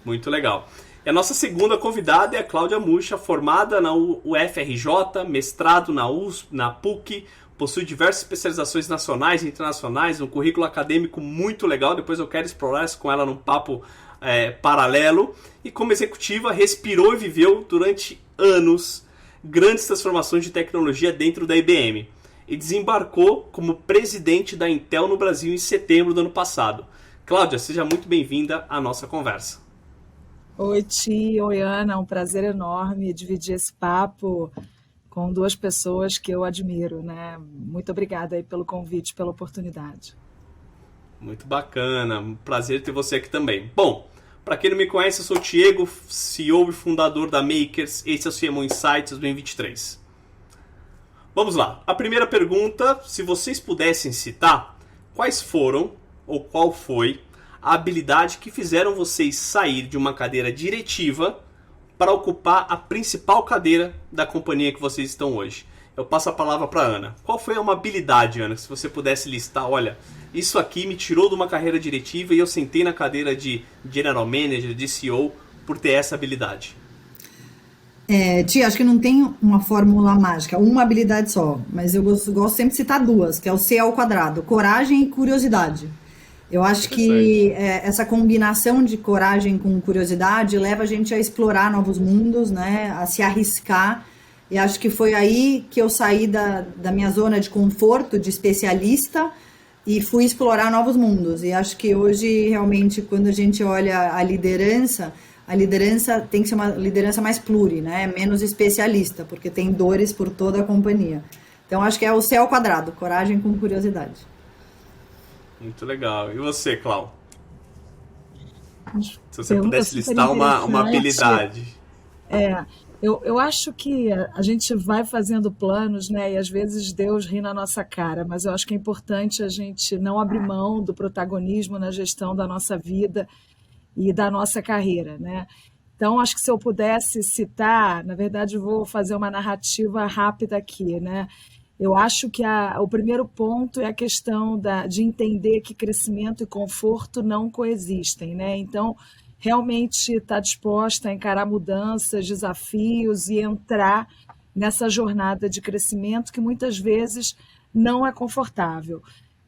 Muito legal. E a nossa segunda convidada é a Cláudia Mucha, formada na UFRJ, mestrado na PUC, possui diversas especializações nacionais e internacionais, um currículo acadêmico muito legal, depois eu quero explorar isso com ela num papo paralelo, e como executiva respirou e viveu durante anos grandes transformações de tecnologia dentro da IBM, e desembarcou como presidente da Intel no Brasil em setembro do ano passado. Cláudia, seja muito bem-vinda à nossa conversa. Oi, Ti, oi, Ana, é um prazer enorme dividir esse papo com duas pessoas que eu admiro, né? Muito obrigada aí pelo convite, pela oportunidade. Muito bacana, um prazer ter você aqui também. Bom, para quem não me conhece, eu sou o Diego, CEO e fundador da Makers, esse é o CMO Insights 2023. Vamos lá, a primeira pergunta, se vocês pudessem citar, quais foram, ou qual foi, a habilidade que fizeram vocês sair de uma cadeira diretiva para ocupar a principal cadeira da companhia que vocês estão hoje. Eu passo a palavra para a Ana. Qual foi uma habilidade, Ana, se você pudesse listar? Olha, isso aqui me tirou de uma carreira diretiva e eu sentei na cadeira de General Manager, de CEO, por ter essa habilidade. Tia, acho que não tem uma fórmula mágica, uma habilidade só, mas eu gosto sempre de citar duas, que é o C ao quadrado, coragem e curiosidade. Eu acho que essa combinação de coragem com curiosidade leva a gente a explorar novos mundos, né? A se arriscar. E acho que foi aí que eu saí da minha zona de conforto, de especialista, e fui explorar novos mundos. E acho que hoje, realmente, quando a gente olha a liderança tem que ser uma liderança mais pluri, né? Menos especialista, porque tem dores por toda a companhia. Então, acho que é o C ao quadrado, coragem com curiosidade. Muito legal. E você, Clau? Se você Pergunta pudesse listar uma habilidade. Eu acho que a gente vai fazendo planos, né? E às vezes Deus ri na nossa cara, mas eu acho que é importante a gente não abrir mão do protagonismo na gestão da nossa vida e da nossa carreira, né? Então, acho que se eu pudesse citar, na verdade, eu vou fazer uma narrativa rápida aqui, né? Eu acho que o primeiro ponto é a questão de entender que crescimento e conforto não coexistem, né? Então, realmente estar disposta a encarar mudanças, desafios e entrar nessa jornada de crescimento que muitas vezes não é confortável,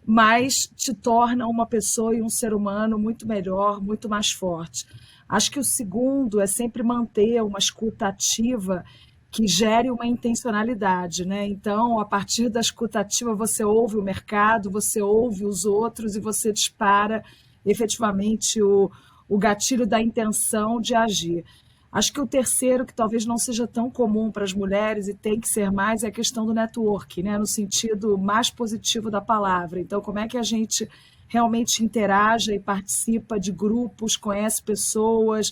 mas te torna uma pessoa e um ser humano muito melhor, muito mais forte. Acho que o segundo é sempre manter uma escuta ativa que gere uma intencionalidade, né? Então, a partir da escuta ativa, você ouve o mercado, você ouve os outros e você dispara efetivamente o gatilho da intenção de agir. Acho que o terceiro, que talvez não seja tão comum para as mulheres e tem que ser mais, é a questão do network, né? No sentido mais positivo da palavra. Então, como é que a gente realmente interaja e participa de grupos, conhece pessoas,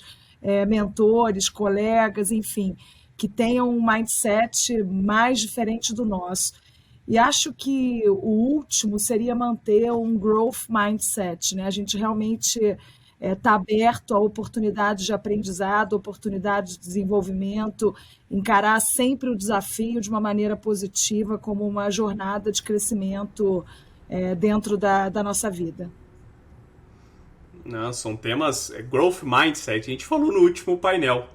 mentores, colegas, enfim, que tenham um mindset mais diferente do nosso. E acho que o último seria manter um growth mindset, né? A gente realmente está aberto a oportunidades de aprendizado, oportunidades de desenvolvimento, encarar sempre o desafio de uma maneira positiva, como uma jornada de crescimento dentro da nossa vida. Não, são temas, growth mindset, a gente falou no último painel.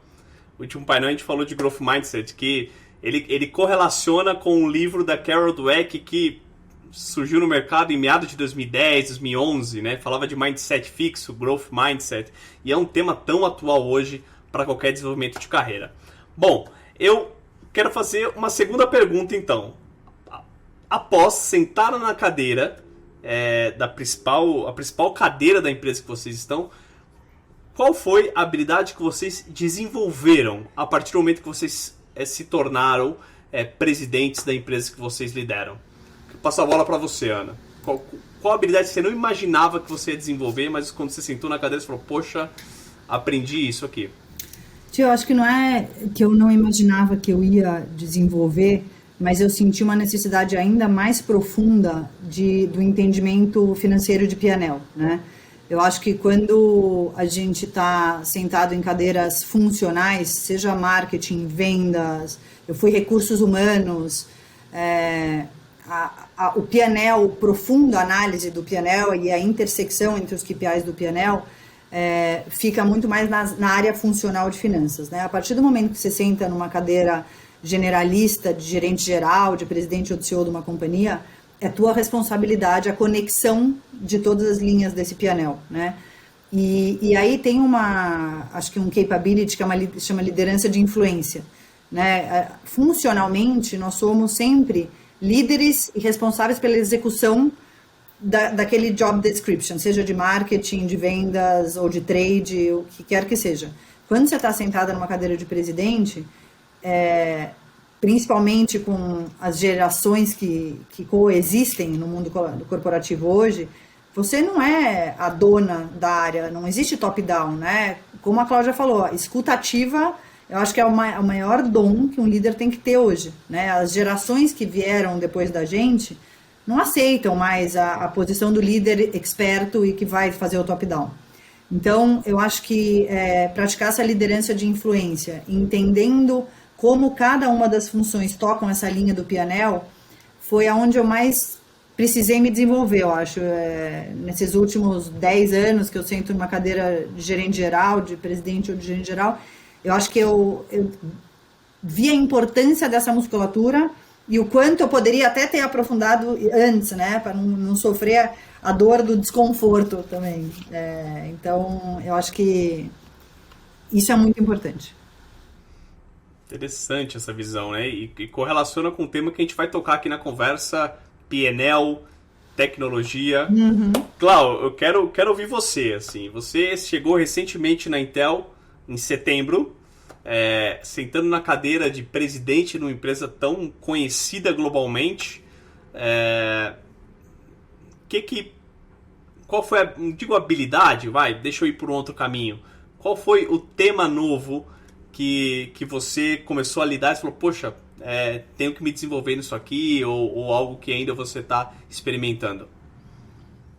No último painel a gente falou de growth mindset, que ele correlaciona com um livro da Carol Dweck que surgiu no mercado em meados de 2010, 2011, né? Falava de mindset fixo, growth mindset, e é um tema tão atual hoje para qualquer desenvolvimento de carreira. Bom, eu quero fazer uma segunda pergunta, então. Após sentar na cadeira a principal cadeira da empresa que vocês estão, qual foi a habilidade que vocês desenvolveram a partir do momento que vocês se tornaram presidentes da empresa que vocês lideram? Passo a bola para você, Ana. Qual habilidade você não imaginava que você ia desenvolver, mas quando você sentou na cadeira você falou, poxa, aprendi isso aqui? Tio, eu acho que não é que eu não imaginava que eu ia desenvolver, mas eu senti uma necessidade ainda mais profunda do entendimento financeiro de P&L, né? Eu acho que quando a gente está sentado em cadeiras funcionais, seja marketing, vendas, eu fui recursos humanos, o P&L, profunda análise do P&L e a intersecção entre os KPIs do P&L fica muito mais na área funcional de finanças, né? A partir do momento que você senta numa cadeira generalista, de gerente geral, de presidente ou de CEO de uma companhia, é tua responsabilidade a conexão de todas as linhas desse P&L, né? E aí tem acho que um capability que chama liderança de influência, né? Funcionalmente, nós somos sempre líderes e responsáveis pela execução daquele job description, seja de marketing, de vendas ou de trade, o que quer que seja. Quando você está sentada numa cadeira de presidente, principalmente com as gerações que coexistem no mundo corporativo hoje, você não é a dona da área, não existe top-down, né? Como a Cláudia falou, a escuta ativa, eu acho que é o maior dom que um líder tem que ter hoje, né? As gerações que vieram depois da gente não aceitam mais a posição do líder experto e que vai fazer o top-down. Então, eu acho que praticar essa liderança de influência, entendendo como cada uma das funções tocam essa linha do P&L, foi aonde eu mais precisei me desenvolver, eu acho. Nesses últimos 10 anos que eu sento numa cadeira de gerente geral, de presidente ou de gerente geral, eu acho que eu vi a importância dessa musculatura e o quanto eu poderia até ter aprofundado antes, né, para não sofrer a dor do desconforto também. Então, eu acho que isso é muito importante. Interessante essa visão, né? E correlaciona com o tema que a gente vai tocar aqui na conversa, P&L, tecnologia. Uhum. Clau, eu quero ouvir você, assim. Você chegou recentemente na Intel, em setembro, sentando na cadeira de presidente numa empresa tão conhecida globalmente. Qual foi a habilidade? Deixa eu ir por um outro caminho. Qual foi o tema novo que você começou a lidar e falou, poxa, tenho que me desenvolver nisso aqui, ou algo que ainda você está experimentando?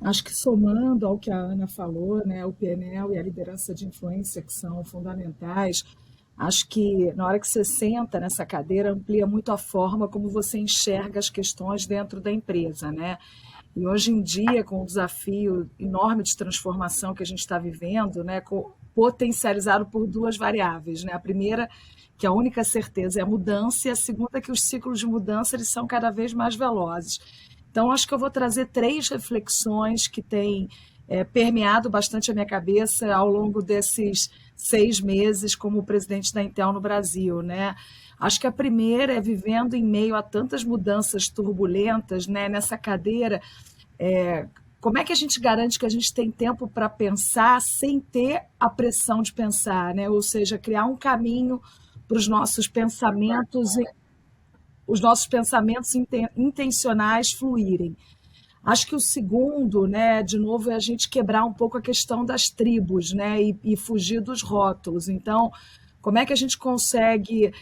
Acho que somando ao que a Ana falou, né, o PNL e a liderança de influência, que são fundamentais, acho que na hora que você senta nessa cadeira, amplia muito a forma como você enxerga as questões dentro da empresa, né? E hoje em dia, com o desafio enorme de transformação que a gente está vivendo, né, potencializado por duas variáveis, né? A primeira, que a única certeza é a mudança, e a segunda, que os ciclos de mudança eles são cada vez mais velozes. Então, acho que eu vou trazer 3 reflexões que têm permeado bastante a minha cabeça ao longo desses 6 meses como presidente da Intel no Brasil, né? Acho que a primeira é vivendo em meio a tantas mudanças turbulentas, né, nessa cadeira, como é que a gente garante que a gente tem tempo para pensar sem ter a pressão de pensar, né? Ou seja, criar um caminho para os nossos pensamentos intencionais fluírem. Acho que o segundo, né, de novo, é a gente quebrar um pouco a questão das tribos, né, e fugir dos rótulos. Então, como é que a gente consegue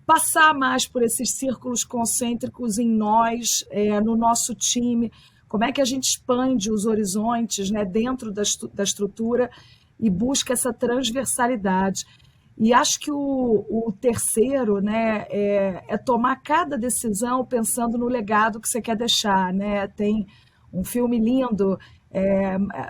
passar mais por esses círculos concêntricos em nós, no nosso time? Como é que a gente expande os horizontes, né, dentro da estrutura e busca essa transversalidade? E acho que o terceiro, né, é tomar cada decisão pensando no legado que você quer deixar, né? Tem um filme lindo,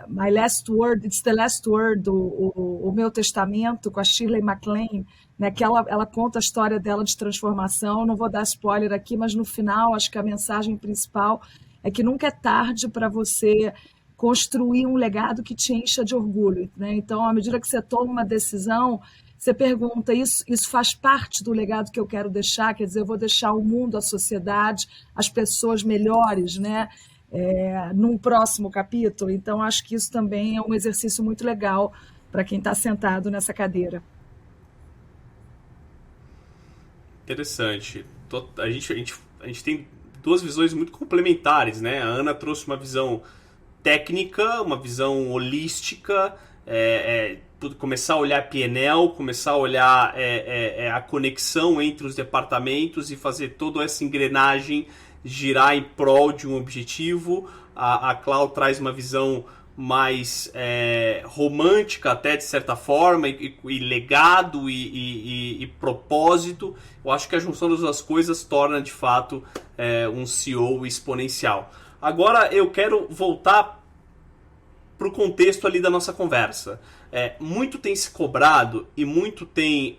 My Last Word, It's the Last Word, o Meu Testamento, com a Shirley MacLaine, né, que ela conta a história dela de transformação. Não vou dar spoiler aqui, mas no final acho que a mensagem principal é que nunca é tarde para você construir um legado que te encha de orgulho, né? Então, à medida que você toma uma decisão, você pergunta, isso faz parte do legado que eu quero deixar? Quer dizer, eu vou deixar o mundo, a sociedade, as pessoas melhores, né? Num próximo capítulo. Então, acho que isso também é um exercício muito legal para quem está sentado nessa cadeira. Interessante. A gente tem duas visões muito complementares, né? A Ana trouxe uma visão técnica, uma visão holística, começar a olhar PNL, começar a olhar a conexão entre os departamentos e fazer toda essa engrenagem girar em prol de um objetivo. A Clau traz uma visão mais romântica até de certa forma, e legado e propósito. Eu acho que a junção das duas coisas torna de fato um CEO exponencial. Agora eu quero voltar para o contexto ali da nossa conversa. Muito tem se cobrado e muito tem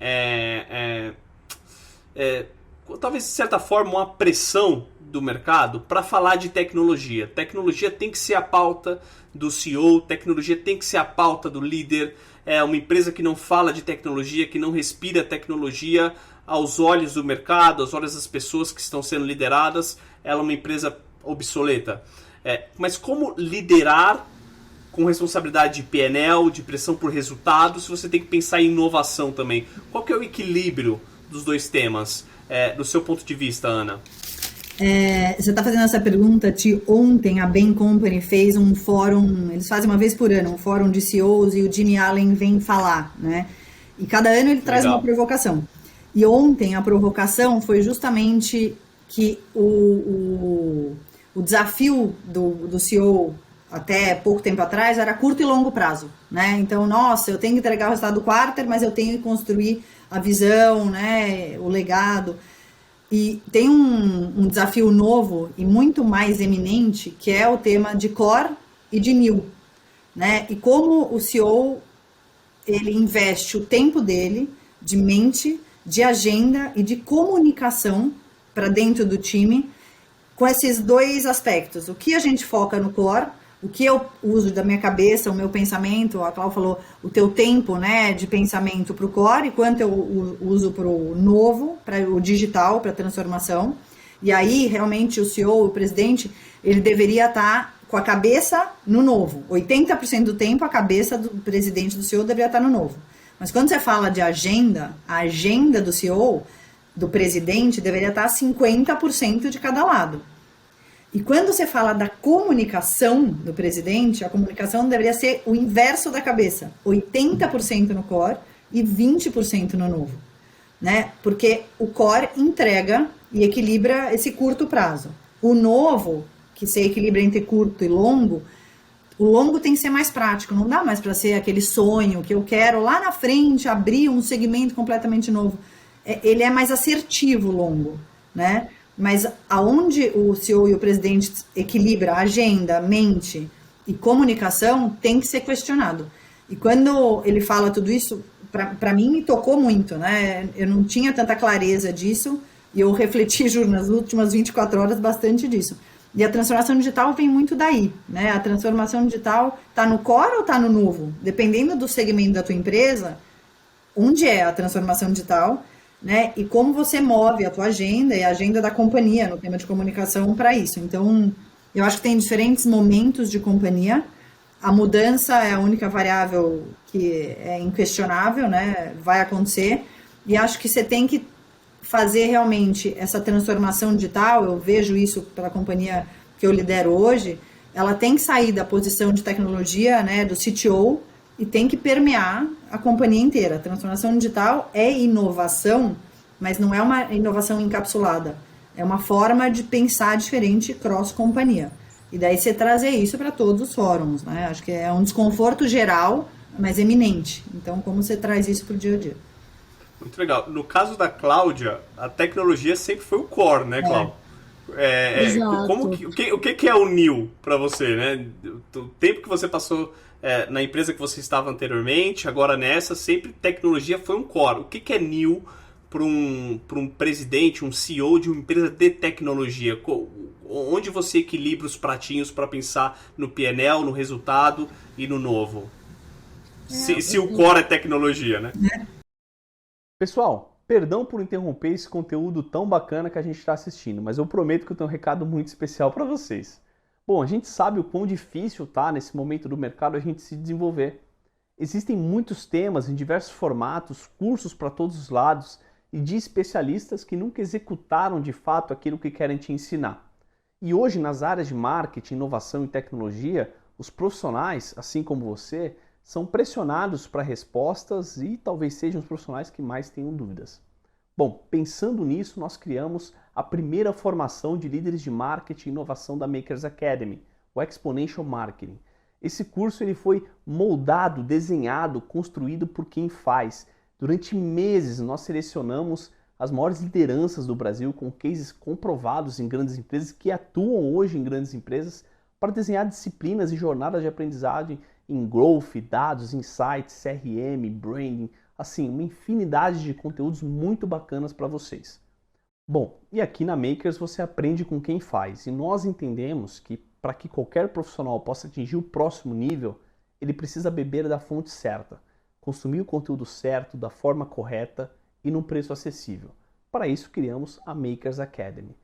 talvez de certa forma uma pressão do mercado para falar de tecnologia. Tecnologia tem que ser a pauta do CEO, tecnologia tem que ser a pauta do líder. Uma empresa que não fala de tecnologia, que não respira tecnologia aos olhos do mercado, aos olhos das pessoas que estão sendo lideradas, ela é uma empresa obsoleta. Mas como liderar com responsabilidade de PNL, de pressão por resultados, se você tem que pensar em inovação também? Qual que é o equilíbrio dos dois temas, do seu ponto de vista, Ana? Você está fazendo essa pergunta, ontem a Bain Company fez um fórum, eles fazem uma vez por ano, um fórum de CEOs, e o Jimmy Allen vem falar, né? E cada ano ele traz uma provocação. E ontem a provocação foi justamente que o desafio do CEO até pouco tempo atrás era curto e longo prazo, né? Então, nossa, eu tenho que entregar o resultado do quarter, mas eu tenho que construir a visão, né? O legado. E tem um desafio novo e muito mais eminente, que é o tema de core e de new, né? E como o CEO, ele investe o tempo dele de mente, de agenda e de comunicação para dentro do time, com esses dois aspectos. O que a gente foca no core, o que eu uso da minha cabeça, o meu pensamento, a Cláudia falou, o teu tempo, né, de pensamento para o core, e quanto eu uso para o novo, para o digital, para a transformação. E aí, realmente, o CEO, o presidente, ele deveria estar com a cabeça no novo. 80% do tempo, a cabeça do presidente, do CEO, deveria estar no novo. Mas quando você fala de agenda, a agenda do CEO, do presidente, deveria estar 50% de cada lado. E quando você fala da comunicação do presidente, a comunicação deveria ser o inverso da cabeça. 80% no core e 20% no novo, né? Porque o core entrega e equilibra esse curto prazo. O novo, que se equilibra entre curto e longo, o longo tem que ser mais prático. Não dá mais para ser aquele sonho que eu quero lá na frente abrir um segmento completamente novo. Ele é mais assertivo, o longo, né? Mas aonde o CEO e o presidente equilibra agenda, mente e comunicação tem que ser questionado. E quando ele fala tudo isso, para mim me tocou muito, né? Eu não tinha tanta clareza disso e eu refleti nas últimas 24 horas bastante disso. E a transformação digital vem muito daí, né? A transformação digital está no core ou está no novo? Dependendo do segmento da tua empresa, onde é a transformação digital, né? E como você move a tua agenda e a agenda da companhia no tema de comunicação para isso. Então, eu acho que tem diferentes momentos de companhia. A mudança é a única variável que é inquestionável, né? Vai acontecer. E acho que você tem que fazer realmente essa transformação digital. Eu vejo isso pela companhia que eu lidero hoje. Ela tem que sair da posição de tecnologia, né? Do CTO, e tem que permear a companhia inteira. A transformação digital é inovação, mas não é uma inovação encapsulada. É uma forma de pensar diferente cross-companhia. E daí você trazer isso para todos os fóruns, né? Acho que é um desconforto geral, mas eminente. Então, como você traz isso para o dia a dia? Muito legal. No caso da Cláudia, a tecnologia sempre foi o core, né, Cláudia? O que é o new para você, né? O tempo que você passou na empresa que você estava anteriormente, agora nessa, sempre tecnologia foi um core. O que é new para um presidente, um CEO de uma empresa de tecnologia? Onde você equilibra os pratinhos para pensar no PNL, no resultado e no novo? Se o core é tecnologia, né? Pessoal, perdão por interromper esse conteúdo tão bacana que a gente está assistindo, mas eu prometo que eu tenho um recado muito especial para vocês. Bom, a gente sabe o quão difícil tá nesse momento do mercado a gente se desenvolver. Existem muitos temas em diversos formatos, cursos para todos os lados e de especialistas que nunca executaram de fato aquilo que querem te ensinar. E hoje, nas áreas de marketing, inovação e tecnologia, os profissionais, assim como você, são pressionados para respostas e talvez sejam os profissionais que mais tenham dúvidas. Bom, pensando nisso, nós criamos a primeira formação de líderes de marketing e inovação da Makers Academy, o Exponential Marketing. Esse curso ele foi moldado, desenhado, construído por quem faz. Durante meses nós selecionamos as maiores lideranças do Brasil com cases comprovados em grandes empresas que atuam hoje em grandes empresas para desenhar disciplinas e jornadas de aprendizagem em growth, dados, insights, CRM, branding, assim, uma infinidade de conteúdos muito bacanas para vocês. Bom, e aqui na Makers você aprende com quem faz e nós entendemos que para que qualquer profissional possa atingir o próximo nível, ele precisa beber da fonte certa, consumir o conteúdo certo, da forma correta e num preço acessível. Para isso criamos a Makers Academy.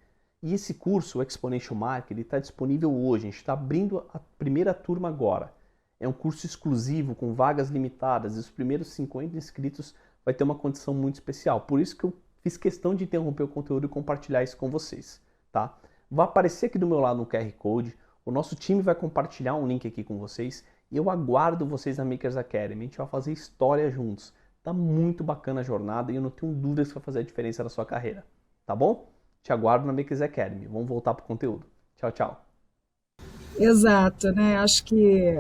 E esse curso, o Exponential Marketing, está disponível hoje, a gente está abrindo a primeira turma agora. É um curso exclusivo, com vagas limitadas, e os primeiros 50 inscritos vai ter uma condição muito especial. Por isso que eu fiz questão de interromper o conteúdo e compartilhar isso com vocês, tá? Vai aparecer aqui do meu lado no QR Code, o nosso time vai compartilhar um link aqui com vocês e eu aguardo vocês na Makers Academy. A gente vai fazer história juntos. Tá muito bacana a jornada e eu não tenho dúvidas que vai fazer a diferença na sua carreira, tá bom? Te aguardo na Makers Academy. Vamos voltar para o conteúdo. Tchau, tchau. Exato, né? Acho que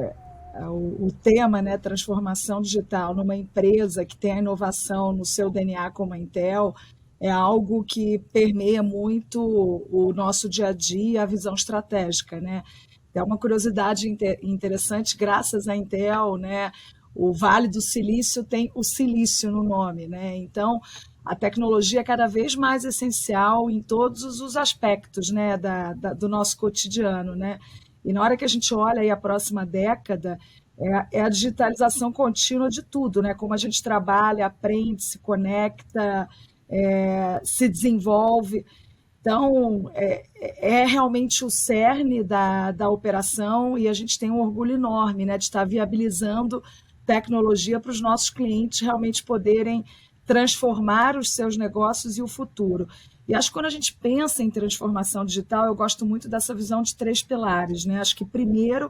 o tema, né, transformação digital numa empresa que tem a inovação no seu DNA como a Intel, é algo que permeia muito o nosso dia a dia, a visão estratégica, né? É uma curiosidade interessante, graças à Intel, né, o Vale do Silício tem o silício no nome, né? Então, a tecnologia é cada vez mais essencial em todos os aspectos, né, do nosso cotidiano, né? E na hora que a gente olha aí a próxima década, é a digitalização contínua de tudo, né? Como a gente trabalha, aprende, se conecta, se desenvolve. Então, é realmente o cerne da operação e a gente tem um orgulho enorme, né, de estar viabilizando tecnologia para os nossos clientes realmente poderem transformar os seus negócios e o futuro. E acho que quando a gente pensa em transformação digital, eu gosto muito dessa visão de 3 pilares, né? Acho que primeiro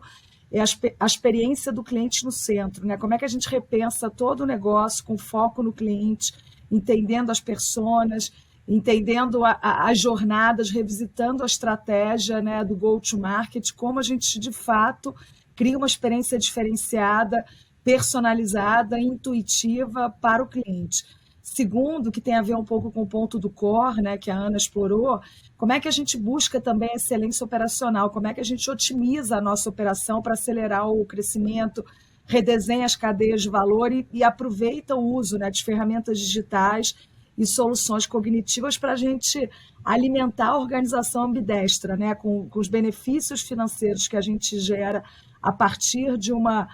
é a experiência do cliente no centro, né? Como é que a gente repensa todo o negócio com foco no cliente, entendendo as personas, entendendo as jornadas, revisitando a estratégia, né, do go-to-market, como a gente, de fato, cria uma experiência diferenciada, personalizada, intuitiva para o cliente. Segundo, que tem a ver um pouco com o ponto do core, né, que a Ana explorou, como é que a gente busca também a excelência operacional, como é que a gente otimiza a nossa operação para acelerar o crescimento, redesenha as cadeias de valor e aproveita o uso, né, de ferramentas digitais e soluções cognitivas para a gente alimentar a organização ambidestra, né, com os benefícios financeiros que a gente gera a partir de uma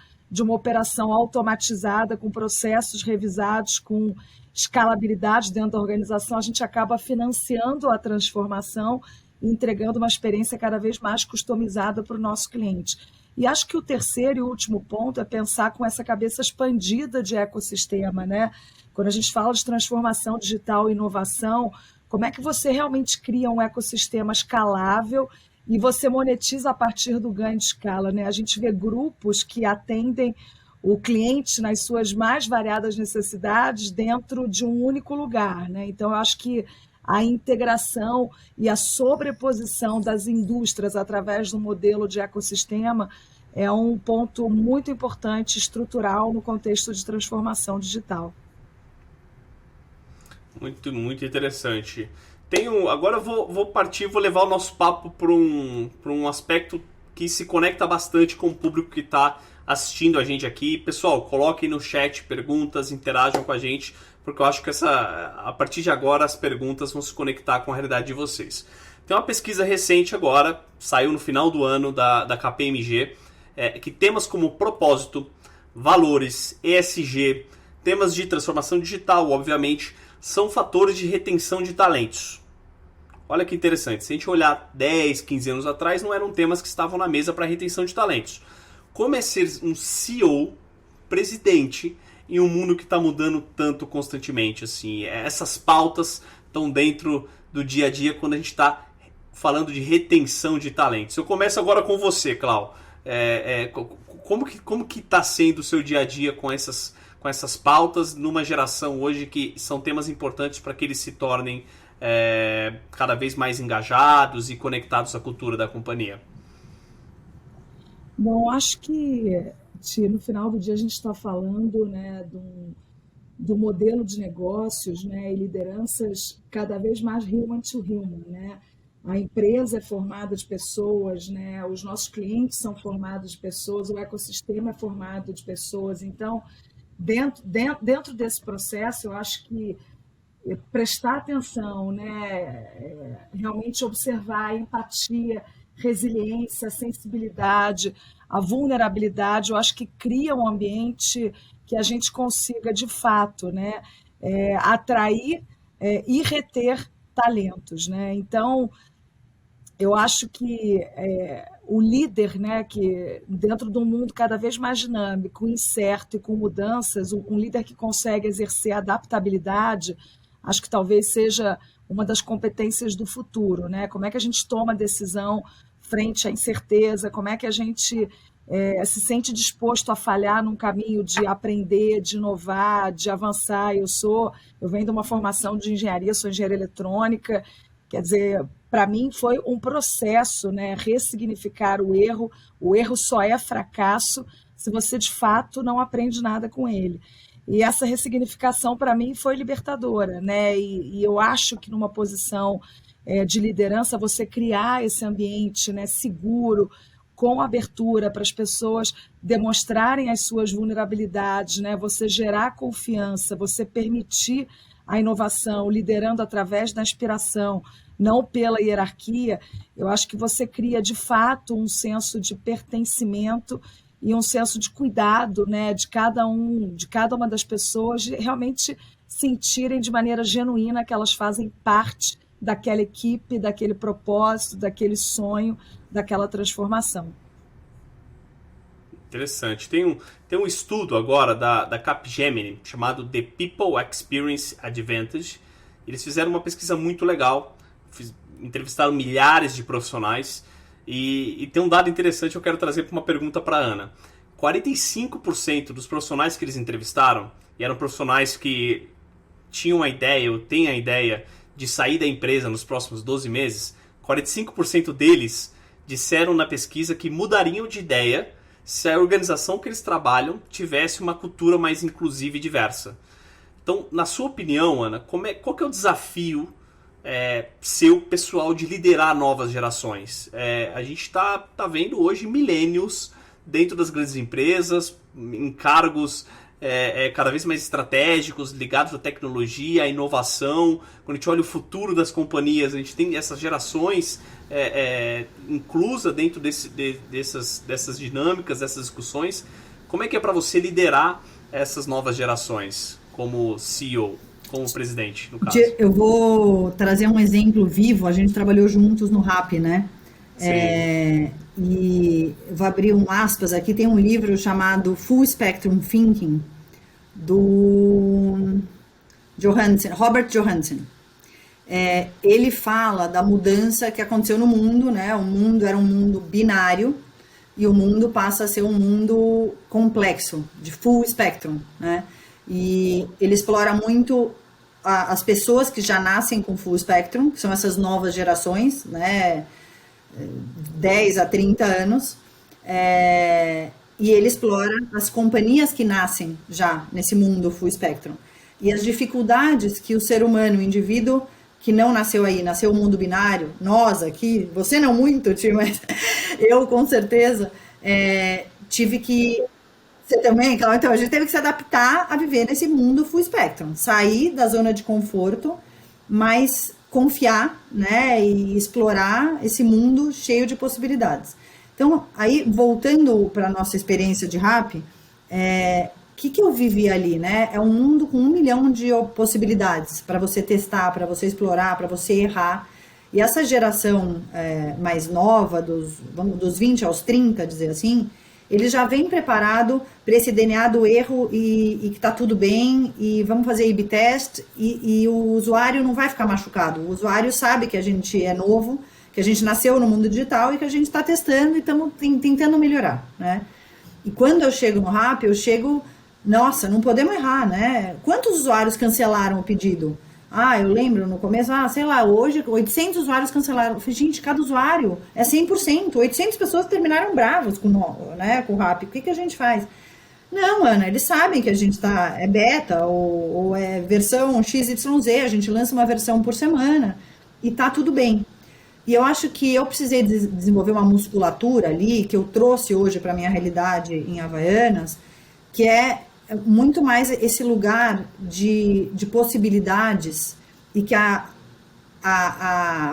operação automatizada, com processos revisados, com escalabilidade dentro da organização, a gente acaba financiando a transformação e entregando uma experiência cada vez mais customizada para o nosso cliente. E acho que o terceiro e último ponto é pensar com essa cabeça expandida de ecossistema, né? Quando a gente fala de transformação digital e inovação, como é que você realmente cria um ecossistema escalável e você monetiza a partir do ganho de escala, né? A gente vê grupos que atendem o cliente nas suas mais variadas necessidades dentro de um único lugar, né? Então, eu acho que a integração e a sobreposição das indústrias através do modelo de ecossistema é um ponto muito importante, estrutural, no contexto de transformação digital. Muito, muito interessante. Agora eu vou levar o nosso papo para um aspecto que se conecta bastante com o público que está assistindo a gente aqui. Pessoal, coloquem no chat perguntas, interajam com a gente, porque eu acho que a partir de agora as perguntas vão se conectar com a realidade de vocês. Tem uma pesquisa recente agora, saiu no final do ano da KPMG, que temas como propósito, valores, ESG, temas de transformação digital, obviamente, são fatores de retenção de talentos. Olha que interessante, se a gente olhar 10, 15 anos atrás, não eram temas que estavam na mesa para retenção de talentos. Como é ser um CEO, presidente, em um mundo que está mudando tanto constantemente? Assim, essas pautas estão dentro do dia a dia quando a gente está falando de retenção de talentos. Eu começo agora com você, Clau. Como que está sendo o seu dia a dia com essas pautas numa geração hoje que são temas importantes para que eles se tornem cada vez mais engajados e conectados à cultura da companhia? Bom, acho que no final do dia a gente está falando, né, do modelo de negócios, né, e lideranças cada vez mais human to human, né? A empresa é formada de pessoas, né? Os nossos clientes são formados de pessoas, o ecossistema é formado de pessoas. Então, dentro desse processo, eu acho que prestar atenção, né? Realmente observar a empatia, resiliência, a sensibilidade, a vulnerabilidade, eu acho que cria um ambiente que a gente consiga, de fato, né? Atrair e reter talentos, né? Então, eu acho que o líder, né, que dentro de um mundo cada vez mais dinâmico, incerto e com mudanças, um líder que consegue exercer adaptabilidade, acho que talvez seja uma das competências do futuro, né? Como é que a gente toma decisão frente à incerteza, como é que a gente se sente disposto a falhar num caminho de aprender, de inovar, de avançar. Eu venho de uma formação de engenharia, sou engenheira eletrônica, quer dizer, para mim foi um processo, né, ressignificar o erro só é fracasso se você de fato não aprende nada com ele. E essa ressignificação para mim foi libertadora, né? E eu acho que numa posição de liderança, você criar esse ambiente, né, seguro, com abertura para as pessoas demonstrarem as suas vulnerabilidades, né? Você gerar confiança, você permitir a inovação, liderando através da inspiração, não pela hierarquia, eu acho que você cria de fato um senso de pertencimento e um senso de cuidado, né, de cada uma das pessoas, de realmente sentirem de maneira genuína que elas fazem parte daquela equipe, daquele propósito, daquele sonho, daquela transformação. Interessante. Tem um estudo agora da Capgemini chamado The People Experience Advantage. Eles fizeram uma pesquisa muito legal, entrevistaram milhares de profissionais e tem um dado interessante que eu quero trazer para uma pergunta para a Ana. 45% dos profissionais que eles entrevistaram, e eram profissionais que tinham a ideia, ou têm a ideia de sair da empresa nos próximos 12 meses, 45% deles disseram na pesquisa que mudariam de ideia se a organização que eles trabalham tivesse uma cultura mais inclusiva e diversa. Então, na sua opinião, Ana, qual que é o desafio seu pessoal de liderar novas gerações? A gente está vendo hoje millennials dentro das grandes empresas, em cargos cada vez mais estratégicos, ligados à tecnologia, à inovação. Quando a gente olha o futuro das companhias, a gente tem essas gerações inclusa dentro dessas dinâmicas, dessas discussões. Como é que é para você liderar essas novas gerações como CEO, como presidente, no caso? Eu vou trazer um exemplo vivo. A gente trabalhou juntos no RAP, né? E vou abrir um aspas aqui. Tem um livro chamado Full Spectrum Thinking, do Robert Johansen. Ele fala da mudança que aconteceu no mundo, né? O mundo era um mundo binário e o mundo passa a ser um mundo complexo, de full spectrum, né? E ele explora muito as pessoas que já nascem com full spectrum, que são essas novas gerações, né? 10 a 30 anos, e ele explora as companhias que nascem já nesse mundo full spectrum e as dificuldades que o ser humano, o indivíduo que não nasceu aí, nasceu o mundo binário, nós aqui, você não muito, tio, mas eu com certeza tive que, você também, Cláudia, então a gente teve que se adaptar a viver nesse mundo full spectrum, sair da zona de conforto, mas confiar, né, e explorar esse mundo cheio de possibilidades. Então, aí, voltando para a nossa experiência de RAP, que eu vivi ali, né? É um mundo com 1 milhão de possibilidades para você testar, para você explorar, para você errar. E essa geração mais nova, dos 20 aos 30, dizer assim, ele já vem preparado para esse DNA do erro e que está tudo bem, e vamos fazer A/B test, e o usuário não vai ficar machucado. O usuário sabe que a gente é novo, que a gente nasceu no mundo digital e que a gente está testando e estamos tentando melhorar, né? E quando eu chego no RAP, eu chego, nossa, não podemos errar, né? Quantos usuários cancelaram o pedido? Eu lembro no começo, sei lá, hoje 800 usuários cancelaram. Eu falei, gente, cada usuário é 100%. 800 pessoas terminaram bravos com o RAP. O que a gente faz? Não, Ana, eles sabem que a gente é beta ou é versão XYZ, a gente lança uma versão por semana e tá tudo bem. E eu acho que eu precisei desenvolver uma musculatura ali, que eu trouxe hoje para a minha realidade em Havaianas, que é muito mais esse lugar de possibilidades, e que a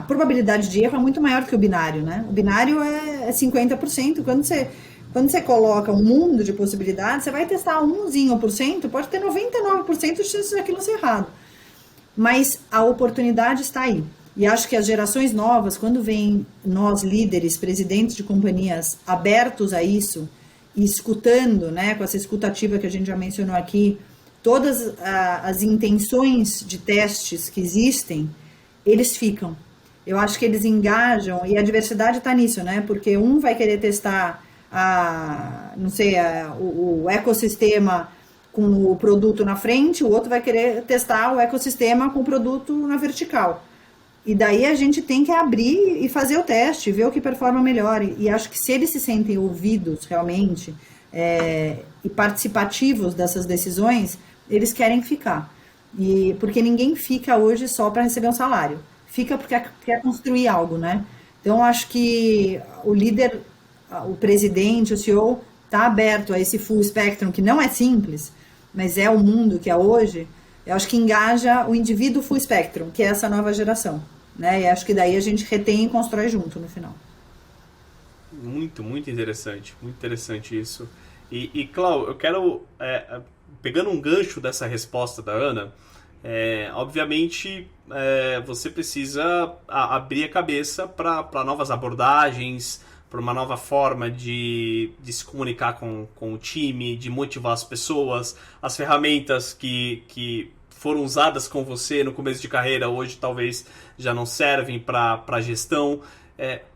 probabilidade de erro é muito maior que o binário, né? O binário é 50%. Quando você coloca um mundo de possibilidades, você vai testar 1%, pode ter 99% de chance daquilo ser errado. Mas a oportunidade está aí. E acho que as gerações novas, quando vêm nós líderes, presidentes de companhias abertos a isso, e escutando, né, com essa escutativa que a gente já mencionou aqui, todas as intenções de testes que existem, eles ficam. Eu acho que eles engajam, e a diversidade está nisso, né? Porque um vai querer testar o ecossistema com o produto na frente, o outro vai querer testar o ecossistema com o produto na vertical. E daí a gente tem que abrir e fazer o teste, ver o que performa melhor. E acho que se eles se sentem ouvidos realmente e participativos dessas decisões, eles querem ficar. Porque ninguém fica hoje só para receber um salário. Fica porque quer construir algo, né? Então, acho que o líder, o presidente, o CEO, está aberto a esse full spectrum, que não é simples, mas é o mundo que é hoje. Eu acho que engaja o indivíduo full spectrum, que é essa nova geração, né? E acho que daí a gente retém e constrói junto no final. Muito, muito interessante isso. E Clau, eu quero, pegando um gancho dessa resposta da Ana, obviamente você precisa abrir a cabeça para novas abordagens, para uma nova forma de se comunicar com o time, de motivar as pessoas, as ferramentas que foram usadas com você no começo de carreira, hoje talvez já não servem para a gestão.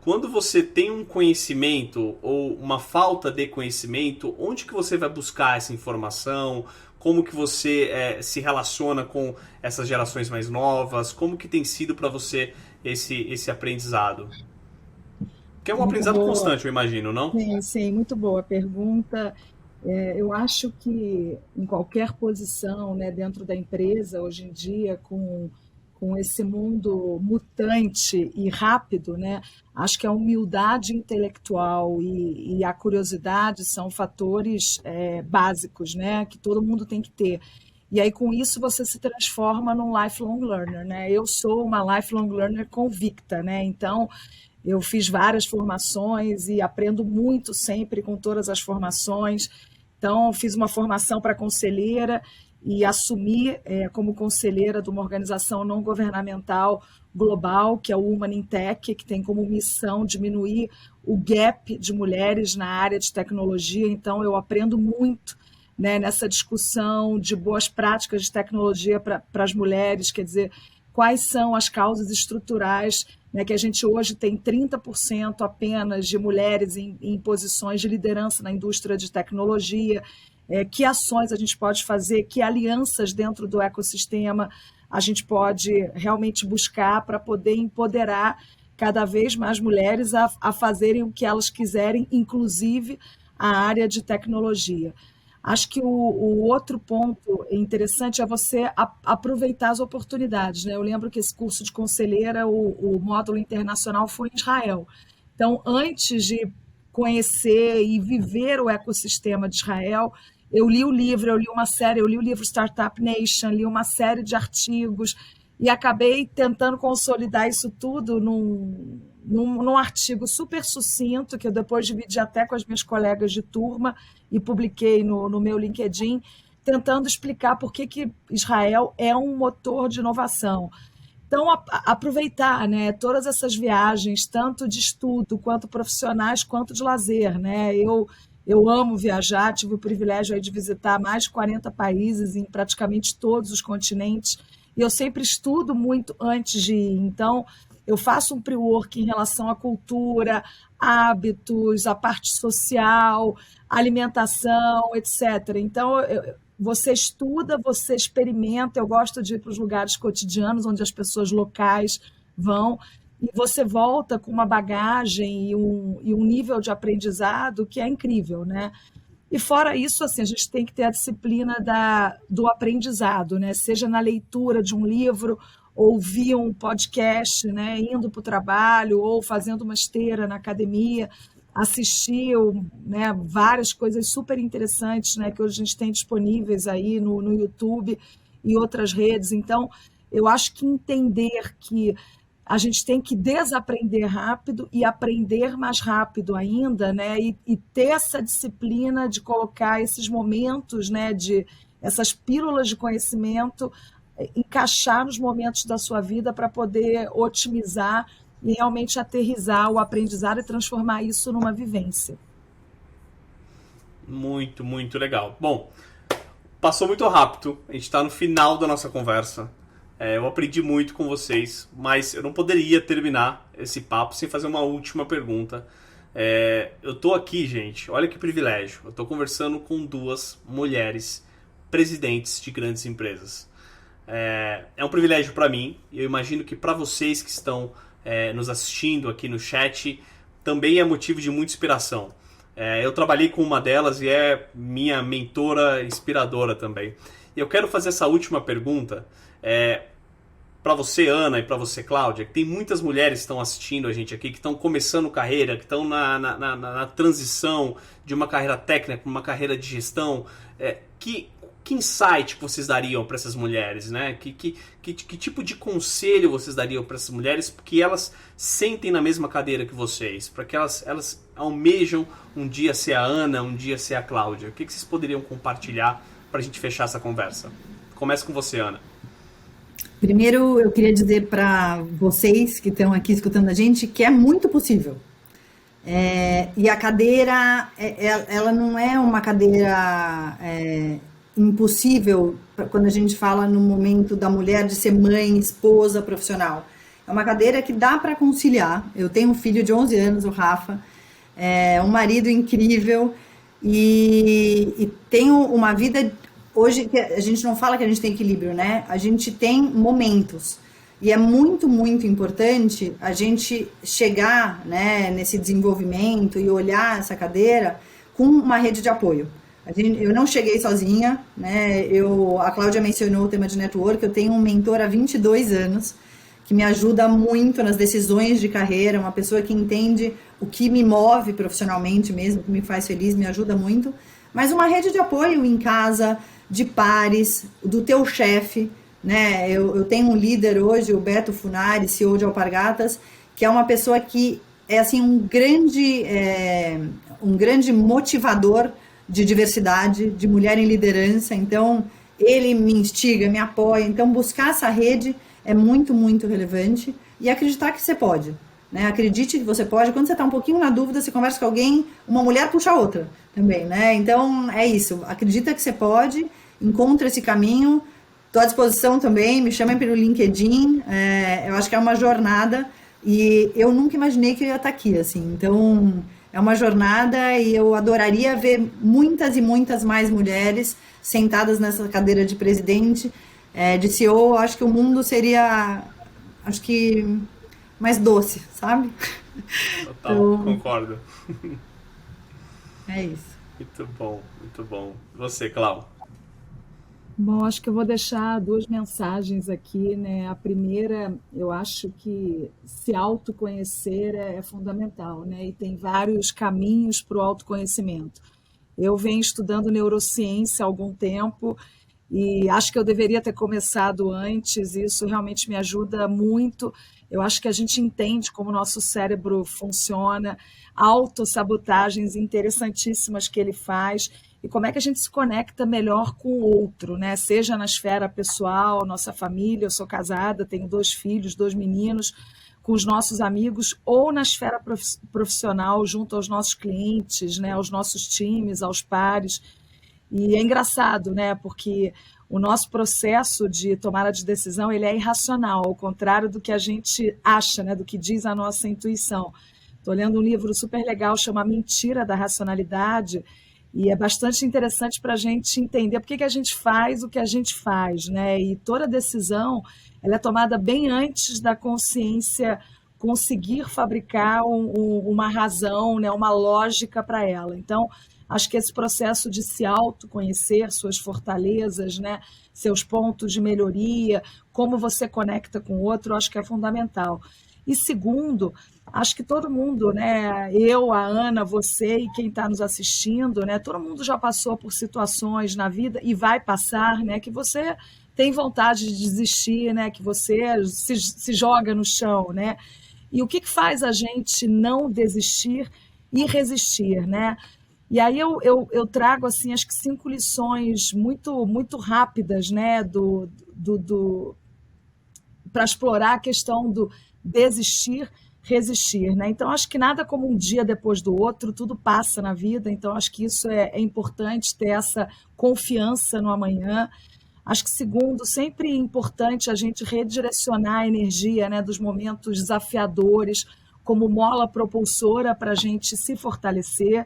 Quando você tem um conhecimento ou uma falta de conhecimento, onde que você vai buscar essa informação? Como que você se relaciona com essas gerações mais novas? Como que tem sido para você esse aprendizado? Que é um aprendizado constante, eu imagino, não? Sim, muito boa a pergunta. Eu acho que em qualquer posição, né, dentro da empresa, hoje em dia, com esse mundo mutante e rápido, né, acho que a humildade intelectual e a curiosidade são fatores básicos, né, que todo mundo tem que ter. E aí, com isso, você se transforma num lifelong learner, né? Eu sou uma lifelong learner convicta, né? Então, eu fiz várias formações e aprendo muito sempre com todas as formações. Então, fiz uma formação para conselheira e assumi como conselheira de uma organização não governamental global, que é o Human in Tech, que tem como missão diminuir o gap de mulheres na área de tecnologia. Então, eu aprendo muito, né, nessa discussão de boas práticas de tecnologia para as mulheres, quer dizer, quais são as causas estruturais, né, que a gente hoje tem 30% apenas de mulheres em posições de liderança na indústria de tecnologia, que ações a gente pode fazer, que alianças dentro do ecossistema a gente pode realmente buscar para poder empoderar cada vez mais mulheres a fazerem o que elas quiserem, inclusive a área de tecnologia. Acho que o outro ponto interessante é você aproveitar as oportunidades, né? Eu lembro que esse curso de conselheira, o módulo internacional foi em Israel. Então, antes de conhecer e viver o ecossistema de Israel, eu li o livro, eu li uma série, eu li o livro Startup Nation, li uma série de artigos, e acabei tentando consolidar isso tudo num artigo super sucinto, que eu depois dividi até com as minhas colegas de turma e publiquei no meu LinkedIn, tentando explicar por que Israel é um motor de inovação. Então, aproveitar, né, todas essas viagens, tanto de estudo, quanto profissionais, quanto de lazer. Né? Eu amo viajar, tive o privilégio aí de visitar mais de 40 países em praticamente todos os continentes, e eu sempre estudo muito antes de ir. Então, eu faço um pre-work em relação à cultura, hábitos, a parte social, alimentação, etc. Então, você estuda, você experimenta. Eu gosto de ir para os lugares cotidianos, onde as pessoas locais vão, e você volta com uma bagagem e um nível de aprendizado que é incrível, né? E fora isso, assim, a gente tem que ter a disciplina do aprendizado, né? Seja na leitura de um livro, ouvir um podcast, né? Indo para o trabalho ou fazendo uma esteira na academia, assistir, né, várias coisas super interessantes, né, que hoje a gente tem disponíveis aí no YouTube e outras redes. Então, eu acho que entender que a gente tem que desaprender rápido e aprender mais rápido ainda, né, e ter essa disciplina de colocar esses momentos, né, essas pílulas de conhecimento, encaixar nos momentos da sua vida para poder otimizar e realmente aterrissar o aprendizado e transformar isso numa vivência. Muito, muito legal. Bom, passou muito rápido, a gente está no final da nossa conversa. Eu aprendi muito com vocês, mas eu não poderia terminar esse papo sem fazer uma última pergunta. Eu tô aqui, gente, olha que privilégio. Eu tô conversando com 2 mulheres presidentes de grandes empresas. É um privilégio para mim, e eu imagino que para vocês que estão nos assistindo aqui no chat, também é motivo de muita inspiração. Eu trabalhei com uma delas e é minha mentora inspiradora também. E eu quero fazer essa última pergunta para você, Ana, e para você, Cláudia, que tem muitas mulheres que estão assistindo a gente aqui, que estão começando carreira, que estão na transição de uma carreira técnica para uma carreira de gestão. Que insight vocês dariam para essas mulheres, né? Que tipo de conselho vocês dariam para essas mulheres que elas sentem na mesma cadeira que vocês, para que elas almejam um dia ser a Ana, um dia ser a Cláudia? O que vocês poderiam compartilhar para a gente fechar essa conversa? Começa com você, Ana. Primeiro, eu queria dizer para vocês que estão aqui escutando a gente que é muito possível. E a cadeira, ela não é uma cadeira impossível quando a gente fala no momento da mulher de ser mãe, esposa, profissional. É uma cadeira que dá para conciliar. Eu tenho um filho de 11 anos, o Rafa, um marido incrível e tenho uma vida... Hoje, a gente não fala que a gente tem equilíbrio, né? A gente tem momentos. E é muito, muito importante a gente chegar, né, nesse desenvolvimento e olhar essa cadeira com uma rede de apoio. Eu não cheguei sozinha, né? A Cláudia mencionou o tema de network. Eu tenho um mentor há 22 anos que me ajuda muito nas decisões de carreira, uma pessoa que entende o que me move profissionalmente mesmo, o que me faz feliz, me ajuda muito. Mas uma rede de apoio em casa, de pares, do teu chefe, né? Eu tenho um líder hoje, o Beto Funari, CEO de Alpargatas, que é uma pessoa que é assim um grande motivador de diversidade, de mulher em liderança. Então, ele me instiga, me apoia. Então, buscar essa rede é muito, muito relevante. E acreditar que você pode, né? Acredite que você pode. Quando você está um pouquinho na dúvida, você conversa com alguém, uma mulher puxa a outra também, né? Então, é isso. Acredita que você pode, encontra esse caminho. Estou à disposição também, me chamem pelo LinkedIn. Eu acho que é uma jornada e eu nunca imaginei que eu ia estar aqui, assim. Então, é uma jornada e eu adoraria ver muitas e muitas mais mulheres sentadas nessa cadeira de presidente, de CEO. Acho que o mundo seria, acho que, mais doce, sabe? Total, então, concordo. É isso. Muito bom, muito bom. Você, Cláudia? Bom, acho que eu vou deixar 2 mensagens aqui, né? A primeira, eu acho que se autoconhecer é fundamental, né? E tem vários caminhos para o autoconhecimento. Eu venho estudando neurociência há algum tempo E acho que eu deveria ter começado antes, e isso realmente me ajuda muito. Eu acho que a gente entende como o nosso cérebro funciona, autossabotagens interessantíssimas que ele faz, e como é que a gente se conecta melhor com o outro, né? Seja na esfera pessoal, nossa família, eu sou casada, tenho 2 filhos, 2 meninos, com os nossos amigos, ou na esfera profissional, junto aos nossos clientes, né? Aos nossos times, aos pares. E é engraçado, né? Porque o nosso processo de tomada de decisão ele é irracional, ao contrário do que a gente acha, né? Do que diz a nossa intuição. Estou lendo um livro super legal, chama Mentira da Racionalidade, e é bastante interessante para a gente entender por que a gente faz o que a gente faz, né? E toda decisão ela é tomada bem antes da consciência conseguir fabricar uma razão, né? Uma lógica para ela. Então, acho que esse processo de se autoconhecer, suas fortalezas, né? Seus pontos de melhoria, como você conecta com o outro, acho que é fundamental. E segundo, acho que todo mundo, né? Eu, a Ana, você e quem está nos assistindo, né? Todo mundo já passou por situações na vida e vai passar, né? Que você tem vontade de desistir, né? Que você se joga no chão, né? E o que faz a gente não desistir e resistir, né? E aí eu trago, assim, acho que 5 lições muito rápidas, né, para explorar a questão do desistir, resistir, né? Então, acho que nada como um dia depois do outro, tudo passa na vida, então acho que isso é importante, ter essa confiança no amanhã. Acho que, segundo, sempre é importante a gente redirecionar a energia, né, dos momentos desafiadores como mola propulsora para a gente se fortalecer.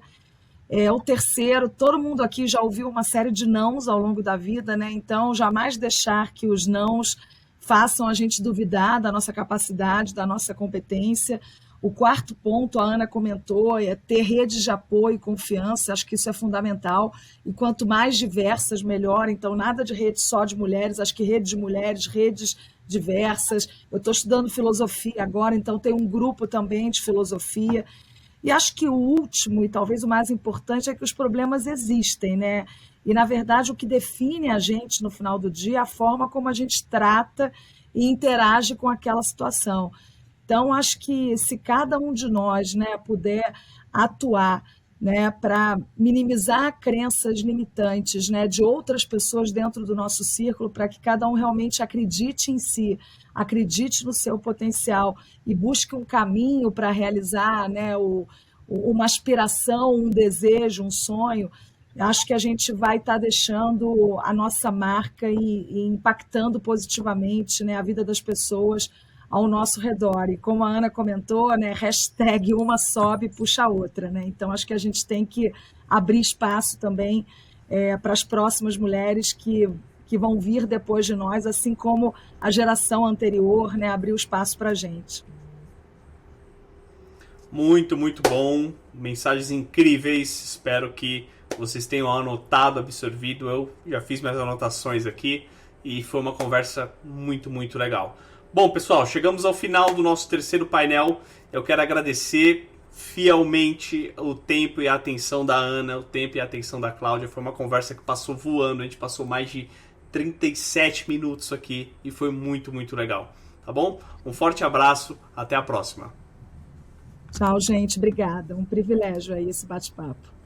O terceiro, todo mundo aqui já ouviu uma série de nãos ao longo da vida, né? Então, jamais deixar que os nãos façam a gente duvidar da nossa capacidade, da nossa competência. O quarto ponto, a Ana comentou, é ter redes de apoio e confiança, acho que isso é fundamental, e quanto mais diversas, melhor. Então, nada de rede só de mulheres, acho que rede de mulheres, redes diversas. Eu estou estudando filosofia agora, então tem um grupo também de filosofia. E acho que o último, e talvez o mais importante, é que os problemas existem, né? E, na verdade, o que define a gente no final do dia é a forma como a gente trata e interage com aquela situação. Então, acho que se cada um de nós, né, puder atuar, né, para minimizar crenças limitantes, né, de outras pessoas dentro do nosso círculo, para que cada um realmente acredite em si, acredite no seu potencial e busque um caminho para realizar, né, uma aspiração, um desejo, um sonho, acho que a gente vai estar deixando a nossa marca e impactando positivamente, né, a vida das pessoas ao nosso redor. E como a Ana comentou, né, hashtag uma sobe, puxa a outra, né? Então, acho que a gente tem que abrir espaço também para as próximas mulheres que vão vir depois de nós, assim como a geração anterior, né, abriu espaço para a gente. Muito, muito bom. Mensagens incríveis. Espero que vocês tenham anotado, absorvido. Eu já fiz minhas anotações aqui e foi uma conversa muito, muito legal. Bom, pessoal, chegamos ao final do nosso terceiro painel. Eu quero agradecer fielmente o tempo e a atenção da Ana, o tempo e a atenção da Cláudia. Foi uma conversa que passou voando. A gente passou mais de 37 minutos aqui e foi muito, muito legal. Tá bom? Um forte abraço. Até a próxima. Tchau, gente. Obrigada. Um privilégio aí esse bate-papo.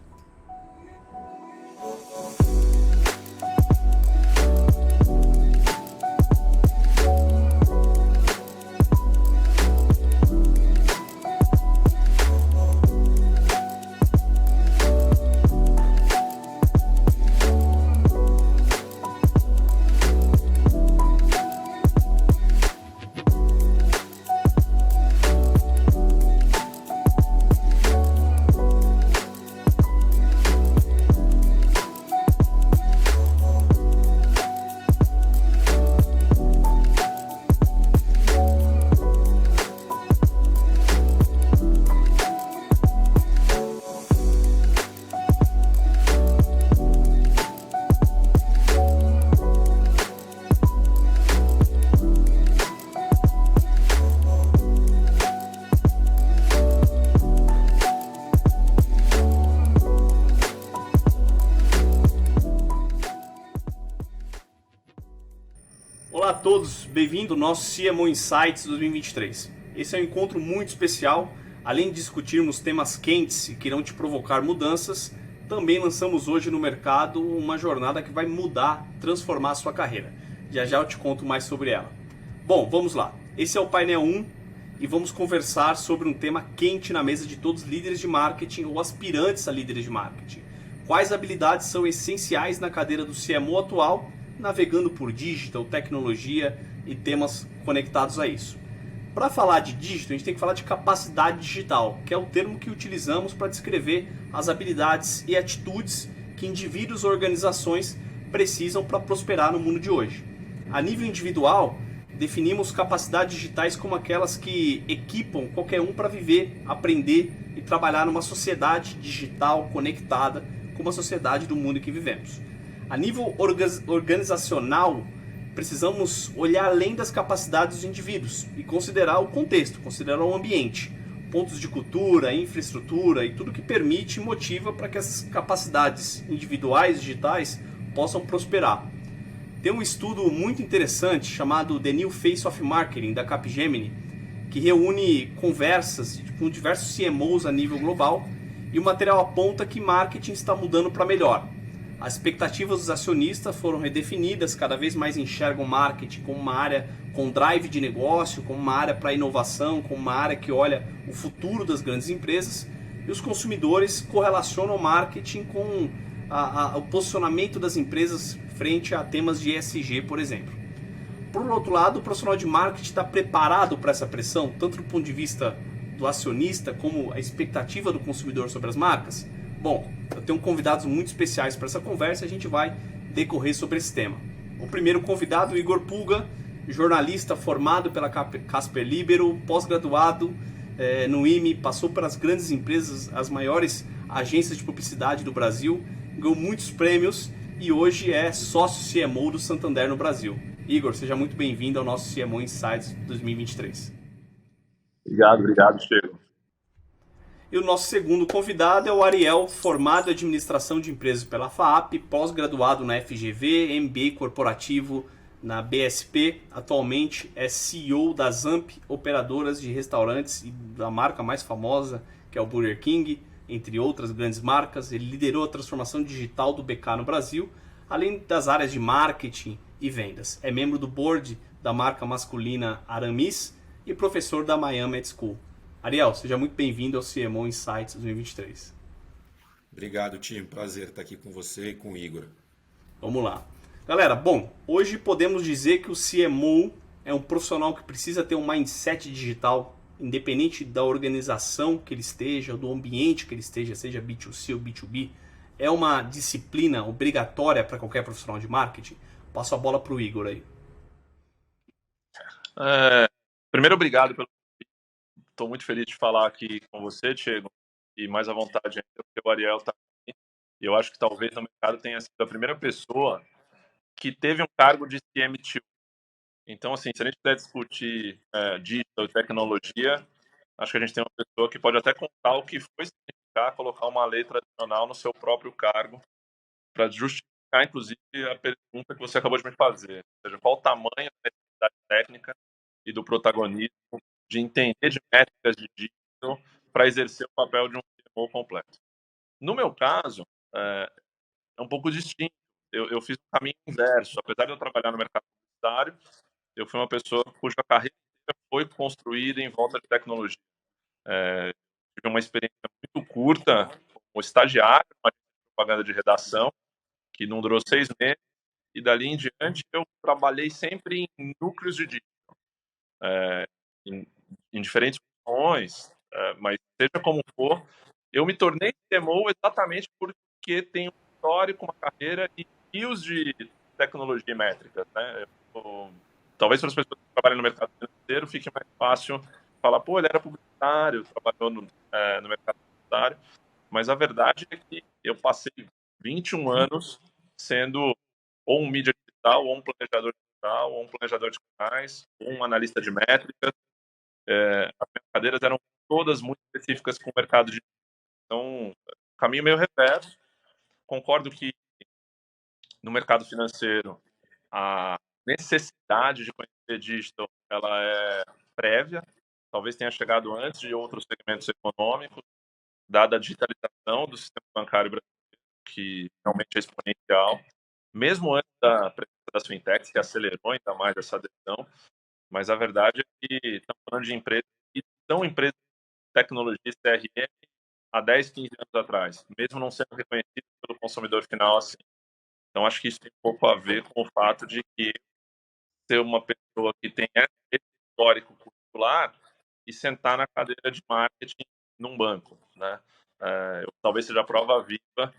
Olá a todos, bem-vindo ao nosso CMO Insights 2023. Esse é um encontro muito especial. Além de discutirmos temas quentes e que irão te provocar mudanças, também lançamos hoje no mercado uma jornada que vai mudar, transformar a sua carreira. Já já eu te conto mais sobre ela. Bom, vamos lá. Esse é o painel 1 e vamos conversar sobre um tema quente na mesa de todos os líderes de marketing ou aspirantes a líderes de marketing. Quais habilidades são essenciais na cadeira do CMO atual, navegando por digital, tecnologia e temas conectados a isso. Para falar de digital, a gente tem que falar de capacidade digital, que é o termo que utilizamos para descrever as habilidades e atitudes que indivíduos ou organizações precisam para prosperar no mundo de hoje. A nível individual, definimos capacidades digitais como aquelas que equipam qualquer um para viver, aprender e trabalhar numa sociedade digital conectada como a sociedade do mundo em que vivemos. A nível organizacional, precisamos olhar além das capacidades dos indivíduos e considerar o contexto, considerar o ambiente, pontos de cultura, infraestrutura e tudo que permite e motiva para que essas capacidades individuais digitais possam prosperar. Tem um estudo muito interessante chamado The New Face of Marketing, da Capgemini, que reúne conversas com diversos CMOs a nível global e o material aponta que marketing está mudando para melhor. As expectativas dos acionistas foram redefinidas, cada vez mais enxergam marketing como uma área com drive de negócio, como uma área para inovação, como uma área que olha o futuro das grandes empresas, e os consumidores correlacionam o marketing com o posicionamento das empresas frente a temas de ESG, por exemplo. Por outro lado, o profissional de marketing está preparado para essa pressão, tanto do ponto de vista do acionista como a expectativa do consumidor sobre as marcas? Bom, eu tenho convidados muito especiais para essa conversa e a gente vai decorrer sobre esse tema. O primeiro convidado, Igor Pulga, jornalista formado pela Casper Libero, pós-graduado no IME, passou pelas grandes empresas, as maiores agências de publicidade do Brasil, ganhou muitos prêmios e hoje é sócio CMO do Santander no Brasil. Igor, seja muito bem-vindo ao nosso CMO Insights 2023. Obrigado, Diego. E o nosso segundo convidado é o Ariel, formado em Administração de Empresas pela FAAP, pós-graduado na FGV, MBA corporativo na BSP. Atualmente é CEO da Zamp, operadoras de restaurantes e da marca mais famosa, que é o Burger King, entre outras grandes marcas. Ele liderou a transformação digital do BK no Brasil, além das áreas de marketing e vendas. É membro do board da marca masculina Aramis e professor da Miami Ed School. Ariel, seja muito bem-vindo ao CMO Insights 2023. Obrigado, time. Prazer estar aqui com você e com o Igor. Vamos lá. Galera, bom, hoje podemos dizer que o CMO é um profissional que precisa ter um mindset digital, independente da organização que ele esteja, do ambiente que ele esteja, seja B2C ou B2B. É uma disciplina obrigatória para qualquer profissional de marketing? Passo a bola para o Igor aí. Primeiro, obrigado pelo. Estou muito feliz de falar aqui com você, Diego, e mais à vontade ainda, porque o Ariel está aqui. E eu acho que talvez no mercado tenha sido a primeira pessoa que teve um cargo de CMO. Então, assim, se a gente puder discutir digital e tecnologia, acho que a gente tem uma pessoa que pode até contar o que foi significar colocar uma lei tradicional no seu próprio cargo, para justificar, inclusive, a pergunta que você acabou de me fazer. Ou seja, qual o tamanho da necessidade técnica e do protagonismo de entender de métricas de digital para exercer o papel de um CMO completo. No meu caso, é um pouco distinto. Eu fiz um caminho inverso. Apesar de eu trabalhar no mercado publicitário, eu fui uma pessoa cuja carreira foi construída em volta de tecnologia. Tive uma experiência muito curta como estagiário, uma propaganda de redação, que não durou 6 meses, e dali em diante eu trabalhei sempre em núcleos de digital. Em diferentes funções, mas seja como for, eu me tornei CMO exatamente porque tenho um histórico, uma carreira e rios de tecnologia e métricas, né? Talvez para as pessoas que trabalham no mercado financeiro fique mais fácil falar, pô, ele era publicitário, trabalhou no mercado publicitário, mas a verdade é que eu passei 21 anos sendo ou um mídia digital, ou um planejador digital, ou um planejador de canais, ou um analista de métricas. As minhas cadeiras eram todas muito específicas com o mercado de. Então, caminho meio reverso. Concordo que no mercado financeiro a necessidade de conhecer digital, ela é prévia, talvez tenha chegado antes de outros segmentos econômicos, dada a digitalização do sistema bancário brasileiro, que realmente é exponencial, mesmo antes da presença das fintechs, que acelerou ainda mais essa adesão, mas a verdade é que estamos falando de empresas que são empresas de tecnologia e CRM há 10, 15 anos atrás, mesmo não sendo reconhecidas pelo consumidor final assim. Então, acho que isso tem um pouco a ver com o fato de que ser uma pessoa que tem esse histórico curricular e sentar na cadeira de marketing num banco, né? Talvez seja a prova viva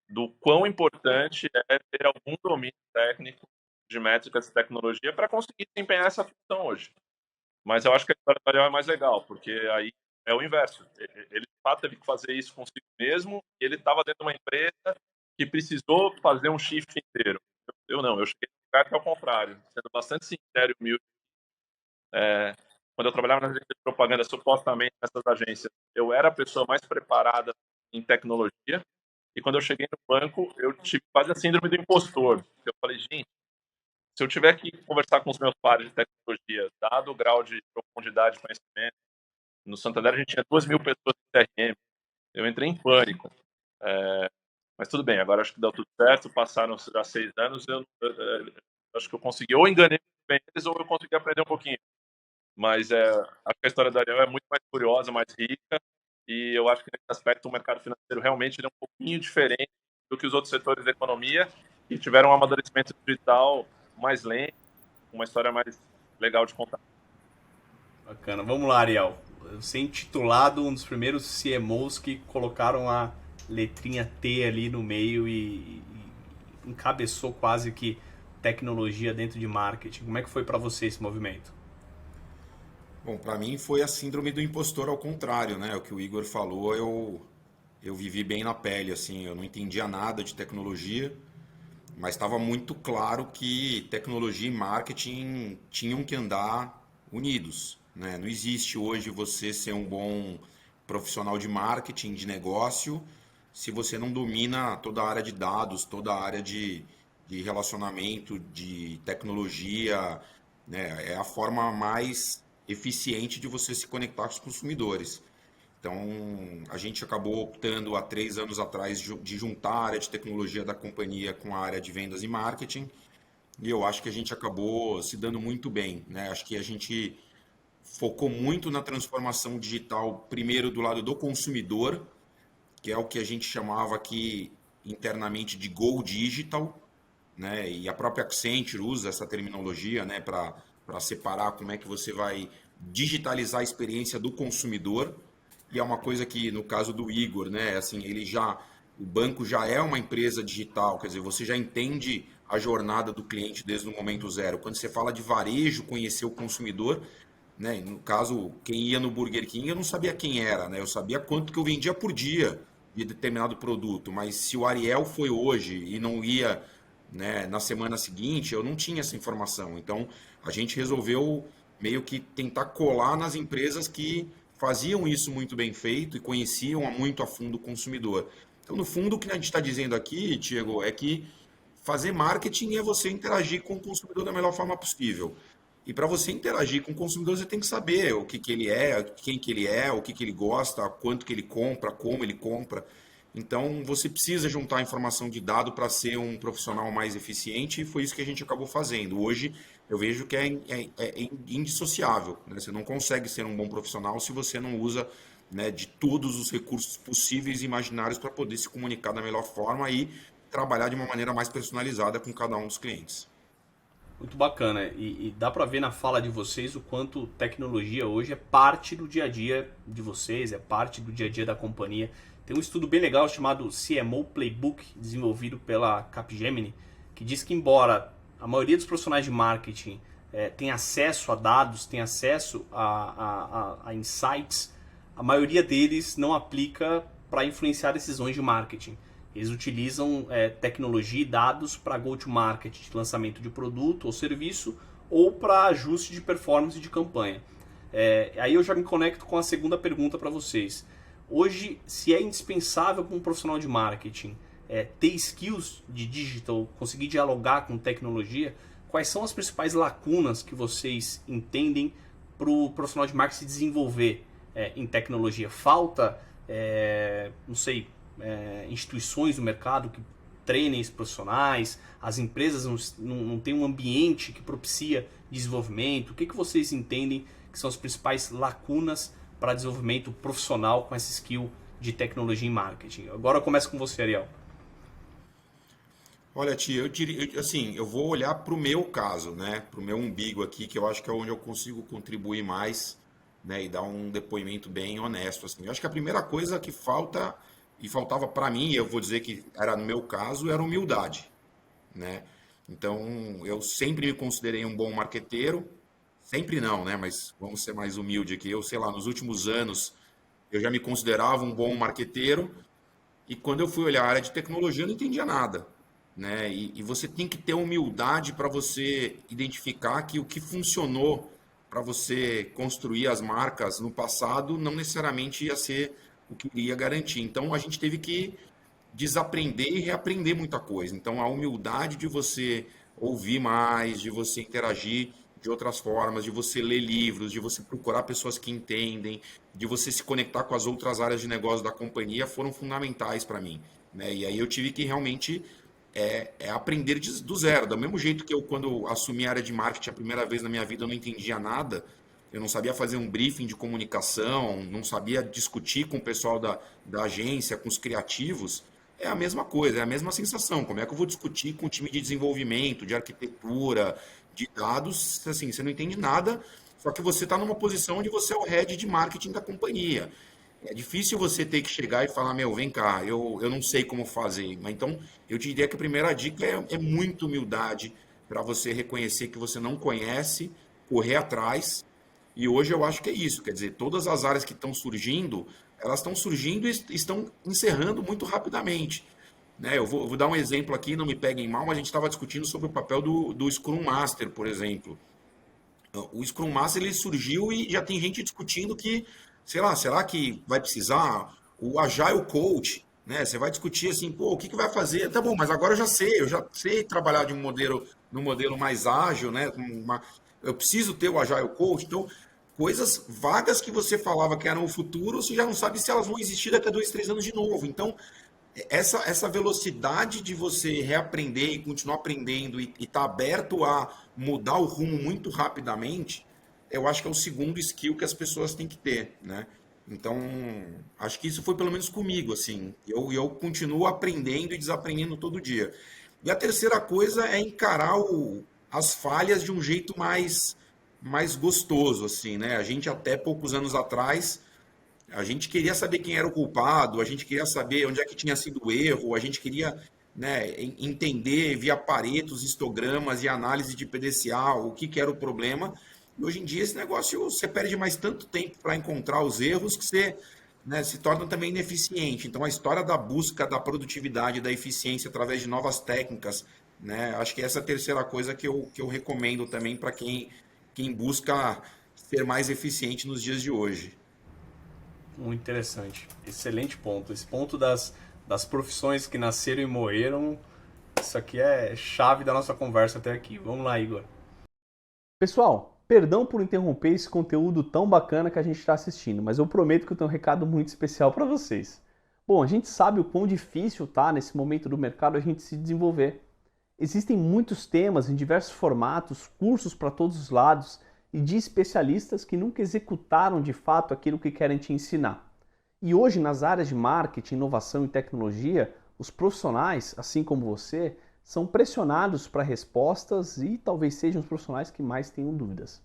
do quão importante é ter algum domínio técnico de métricas e tecnologia para conseguir desempenhar essa função hoje. Mas eu acho que a história do Ariel é mais legal, porque aí é o inverso. Ele, de fato, teve que fazer isso consigo mesmo, e ele estava dentro de uma empresa que precisou fazer um shift inteiro. Eu não, eu cheguei no lugar que é o contrário, sendo bastante sincero e humilde. Quando eu trabalhava nas agências de propaganda, supostamente nessas agências, eu era a pessoa mais preparada em tecnologia, e quando eu cheguei no banco, eu tive quase a síndrome do impostor. Eu falei, gente, se eu tiver que conversar com os meus pares de tecnologia, dado o grau de profundidade de conhecimento, no Santander a gente tinha 2.000 pessoas em CRM, eu entrei em pânico. Mas tudo bem, agora acho que deu tudo certo, passaram já 6 anos, eu acho que eu consegui, ou enganei bem eles, ou eu consegui aprender um pouquinho. Mas acho que a história da Ariel é muito mais curiosa, mais rica, e eu acho que nesse aspecto o mercado financeiro realmente é um pouquinho diferente do que os outros setores da economia, que tiveram um amadurecimento digital mais lento, uma história mais legal de contar. Bacana. Vamos lá, Ariel. Você é intitulado um dos primeiros CMOs que colocaram a letrinha T ali no meio e encabeçou quase que tecnologia dentro de marketing. Como é que foi para você esse movimento? Bom, para mim foi a síndrome do impostor ao contrário, né? O que o Igor falou, eu vivi bem na pele, assim, eu não entendia nada de tecnologia, mas estava muito claro que tecnologia e marketing tinham que andar unidos, né? Não existe hoje você ser um bom profissional de marketing, de negócio, se você não domina toda a área de dados, toda a área de relacionamento, de tecnologia, né? É a forma mais eficiente de você se conectar com os consumidores. Então, a gente acabou optando há 3 anos atrás de juntar a área de tecnologia da companhia com a área de vendas e marketing, e eu acho que a gente acabou se dando muito bem, né? Acho que a gente focou muito na transformação digital, primeiro do lado do consumidor, que é o que a gente chamava aqui internamente de Go Digital, né? E a própria Accenture usa essa terminologia, né, para separar como é que você vai digitalizar a experiência do consumidor. E é uma coisa que, no caso do Igor, né, assim, o banco já é uma empresa digital, quer dizer, você já entende a jornada do cliente desde o momento zero. Quando você fala de varejo, conhecer o consumidor, né, no caso, quem ia no Burger King, eu não sabia quem era, né, eu sabia quanto que eu vendia por dia de determinado produto, mas se o Ariel foi hoje e não ia, né, na semana seguinte, eu não tinha essa informação. Então, a gente resolveu meio que tentar colar nas empresas que faziam isso muito bem feito e conheciam muito a fundo o consumidor. Então, no fundo, o que a gente está dizendo aqui, Diego, é que fazer marketing é você interagir com o consumidor da melhor forma possível. E para você interagir com o consumidor, você tem que saber o que, que ele é, quem que ele é, o que, que ele gosta, quanto que ele compra, como ele compra. Então, você precisa juntar informação de dado para ser um profissional mais eficiente, e foi isso que a gente acabou fazendo. Hoje, eu vejo que é indissociável, né? Você não consegue ser um bom profissional se você não usa, né, de todos os recursos possíveis e imaginários para poder se comunicar da melhor forma e trabalhar de uma maneira mais personalizada com cada um dos clientes. Muito bacana. E dá para ver na fala de vocês o quanto tecnologia hoje é parte do dia a dia de vocês, é parte do dia a dia da companhia. Tem um estudo bem legal chamado CMO Playbook, desenvolvido pela Capgemini, que diz que embora a maioria dos profissionais de marketing tenha acesso a dados, tenha acesso a insights, a maioria deles não aplica para influenciar decisões de marketing. Eles utilizam tecnologia e dados para go-to-market, de lançamento de produto ou serviço, ou para ajuste de performance de campanha. Aí eu já me conecto com a segunda pergunta para vocês. Hoje, se é indispensável para um profissional de marketing ter skills de digital, conseguir dialogar com tecnologia, quais são as principais lacunas que vocês entendem para o profissional de marketing se desenvolver em tecnologia? Falta, não sei, instituições do mercado que treinem esses profissionais, as empresas não têm um ambiente que propicia desenvolvimento. O que vocês entendem que são as principais lacunas para desenvolvimento profissional com essa skill de tecnologia em marketing? Agora eu começo com você, Ariel. Olha, Tia, eu diria, assim, eu vou olhar para o meu caso, né? Para o meu umbigo aqui, que eu acho que é onde eu consigo contribuir mais, né? E dar um depoimento bem honesto, assim. Eu acho que a primeira coisa que falta, e faltava para mim, eu vou dizer que era no meu caso, era humildade, né? Então, eu sempre me considerei um bom marqueteiro, sempre não, né? Mas vamos ser mais humilde aqui. Eu, sei lá, nos últimos anos, eu já me considerava um bom marqueteiro, e quando eu fui olhar a área de tecnologia, eu não entendia nada, né? E você tem que ter humildade para você identificar que o que funcionou para você construir as marcas no passado não necessariamente ia ser o que iria garantir. Então a gente teve que desaprender e reaprender muita coisa. Então a humildade de você ouvir mais, de você interagir de outras formas, de você ler livros, de você procurar pessoas que entendem, de você se conectar com as outras áreas de negócio da companhia foram fundamentais para mim, né? E aí eu tive que realmente aprender do zero. Do mesmo jeito que eu, quando assumi a área de marketing a primeira vez na minha vida, eu não entendia nada, eu não sabia fazer um briefing de comunicação, não sabia discutir com o pessoal da agência, com os criativos, é a mesma coisa, é a mesma sensação. Como é que eu vou discutir com o time de desenvolvimento, de arquitetura, de dados, assim, você não entende nada, só que você está numa posição onde você é o head de marketing da companhia. É difícil você ter que chegar e falar, meu, vem cá, eu não sei como fazer. Mas então, eu te diria que a primeira dica é muita humildade para você reconhecer que você não conhece, correr atrás. E hoje eu acho que é isso. Quer dizer, todas as áreas que estão surgindo, elas estão surgindo e estão encerrando muito rapidamente, né? Eu vou dar um exemplo aqui, não me peguem mal, mas a gente estava discutindo sobre o papel do Scrum Master, por exemplo. O Scrum Master ele surgiu e já tem gente discutindo que, sei lá, será que vai precisar o Agile Coach, né? Você vai discutir assim, pô, o que vai fazer? Tá bom, mas agora eu já sei trabalhar num modelo mais ágil, né? Eu preciso ter o Agile Coach, então coisas vagas que você falava que eram o futuro, você já não sabe se elas vão existir daqui a 2, 3 anos de novo. Então, essa velocidade de você reaprender e continuar aprendendo e estar aberto a mudar o rumo muito rapidamente, eu acho que é o segundo skill que as pessoas têm que ter, né? Então, acho que isso foi pelo menos comigo, assim. Eu continuo aprendendo e desaprendendo todo dia. E a terceira coisa é encarar as falhas de um jeito mais gostoso, assim, né? A gente até poucos anos atrás, a gente queria saber quem era o culpado, a gente queria saber onde é que tinha sido o erro, a gente queria, né, entender via paretos, histogramas e análise de PDCA o que era o problema. E hoje em dia esse negócio, você perde mais tanto tempo para encontrar os erros que você, né, se torna também ineficiente. Então a história da busca da produtividade, da eficiência através de novas técnicas, né, acho que essa é a terceira coisa que eu recomendo também para quem busca ser mais eficiente nos dias de hoje. Muito interessante. Excelente ponto. Esse ponto das profissões que nasceram e morreram, isso aqui é chave da nossa conversa até aqui. Vamos lá, Igor. Pessoal, perdão por interromper esse conteúdo tão bacana que a gente está assistindo, mas eu prometo que eu tenho um recado muito especial para vocês. Bom, a gente sabe o quão difícil tá nesse momento do mercado a gente se desenvolver. Existem muitos temas em diversos formatos, cursos para todos os lados e de especialistas que nunca executaram de fato aquilo que querem te ensinar. E hoje, nas áreas de marketing, inovação e tecnologia, os profissionais, assim como você, são pressionados para respostas e talvez sejam os profissionais que mais tenham dúvidas.